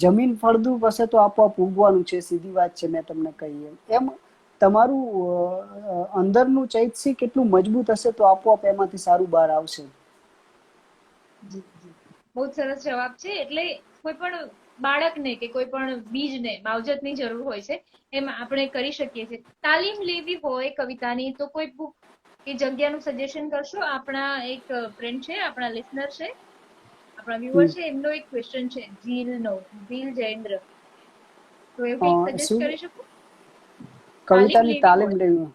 જમીન ફળદ્રુપ હશે તો આપોઆપ ઉગવાનું છે, સીધી વાત છે મેં તમને કહી એમ. તમારું અંદરનું ચૈતસિક કેટલું મજબૂત હશે તો આપોઆપ એમાંથી સારું બહાર આવશે. જી જી, બહુ જ સરસ જવાબ છે. એટલે કોઈ પણ બાળકને કે કોઈ પણ બીજને માવજતની જરૂર હોય છે એમ આપણે કરી શકીએ છીએ. તાલીમ લેવી હોય કવિતાની તો કોઈ બુક કે જગ્યાનું સજેશન કરશો? આપણા એક ફ્રેન્ડ છે, આપણા લિસનર છે, આપણા વ્યુઅર છે, એમનો એક ક્વેશ્ચન છે જીલનો, જીલ જયેન્દ્ર. તો એવું કંઈક સજેસ્ટ શું કરી શકો? તાલીમ કવિતાની લેવી તાલીમ હોય લેવી?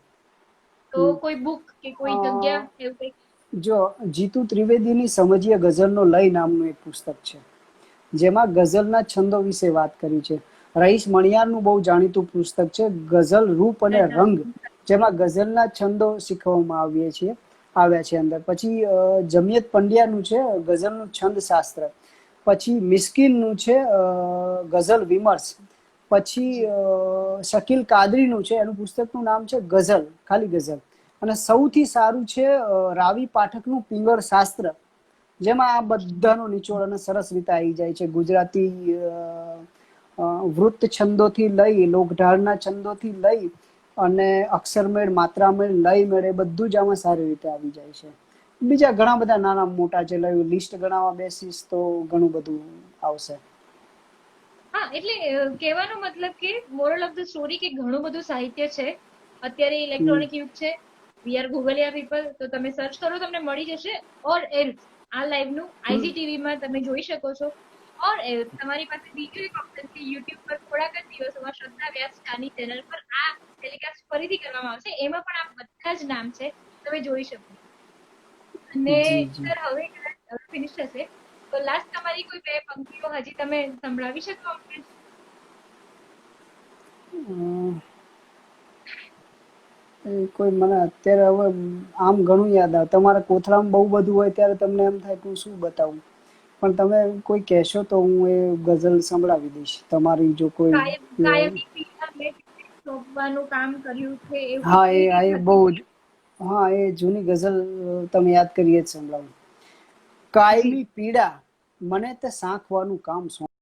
તો કોઈ બુક કે કોઈ જગ્યા એવું કંઈક? જો જીતુ ત્રિવેદીની સમજીએ ગઝલનો લય નામનું એક પુસ્તક છે જેમાં ગઝલના છંદો વિશે વાત કરી છે. રઈસ મણિયારનું બહુ જાણીતું પુસ્તક છે ગઝલ રૂપ અને રંગ, જેમાં ગઝલના છંદો શીખવવામાં આવ્યા છે અંદર. પછી જમિયત પંડ્યાનું છે ગઝલનું છંદ શાસ્ત્ર. પછી મિસ્કિનનું છે ગઝલ વિમર્શ. પછી શકીલ કાદરીનું છે, એનું પુસ્તકનું નામ છે ગઝલ, ખાલી ગઝલ. અને સૌથી સારું છે રાવી પાઠકનું પિંગળ શાસ્ત્ર, જેમાં આ બધાનો નિચોડ અને સરસ રીતે આવી જાય છે. ગુજરાતી વૃત્ત છંદોથી લઈ, લોકઢાળના છંદોથી લઈ અને અક્ષરમેળ, માત્રામેળ, લયમેળ એ બધું જ આમાં સારી રીતે આવી જાય છે. બીજા ઘણા બધા નાના મોટા છે, લિસ્ટ ગણાવવા બેસીશ તો ઘણું બધું આવશે. હા, એટલે કહેવાનો મતલબ કે મોરલ ઓફ ધ સ્ટોરી કે ઘણું બધું સાહિત્ય છે. અત્યારે ઇલેક્ટ્રોનિક યુગ છે, વી આર ગૂગલિયા પીપલ, તો તમે સર્ચ કરો તમને મળી જશે. ઓર એલ્સ આ લાઈવ નું IGTV માં તમે જોઈ શકો છો. ઓર એલ્સ તમારી પાસે બીજું એક ઓપ્શન છે, યુટ્યુબ પર થોડાક જ દિવસોમાં શ્રદ્ધા વ્યાસ ચાની ચેનલ પર આ ટેલિકાસ્ટ ફરીથી કરવામાં આવશે. એમાં પણ આ બધા જ નામ છે, તમે જોઈ શકો. અને જી જી. સર હવે ફિનિશ થશે તો લાસ્ટ તમારી કોઈ બે પંક્તિઓ હજી તમે સંભળાવી શકો અમને? કોઈ મને અત્યારે હવે આમ ઘણું યાદ આવે. તમારા કોથળામાં બહુ બધું હોય ત્યારે તમને એમ થાય કે હું શું બતાવું, પણ તમે કોઈ કહેશો તો હું એ ગઝલ સંભળાવી દઈશ. તમારી જો કોઈ કાયમી ફિલ્મ સોંપવાનું કામ કર્યું છે એવું હા કઈ એ હતી? બહુ જ, હા એ જૂની ગઝલ તમે યાદ કરીએ જ સંભળાવું. જી. કાયમી પીડા મને તે સાંખવાનું કામ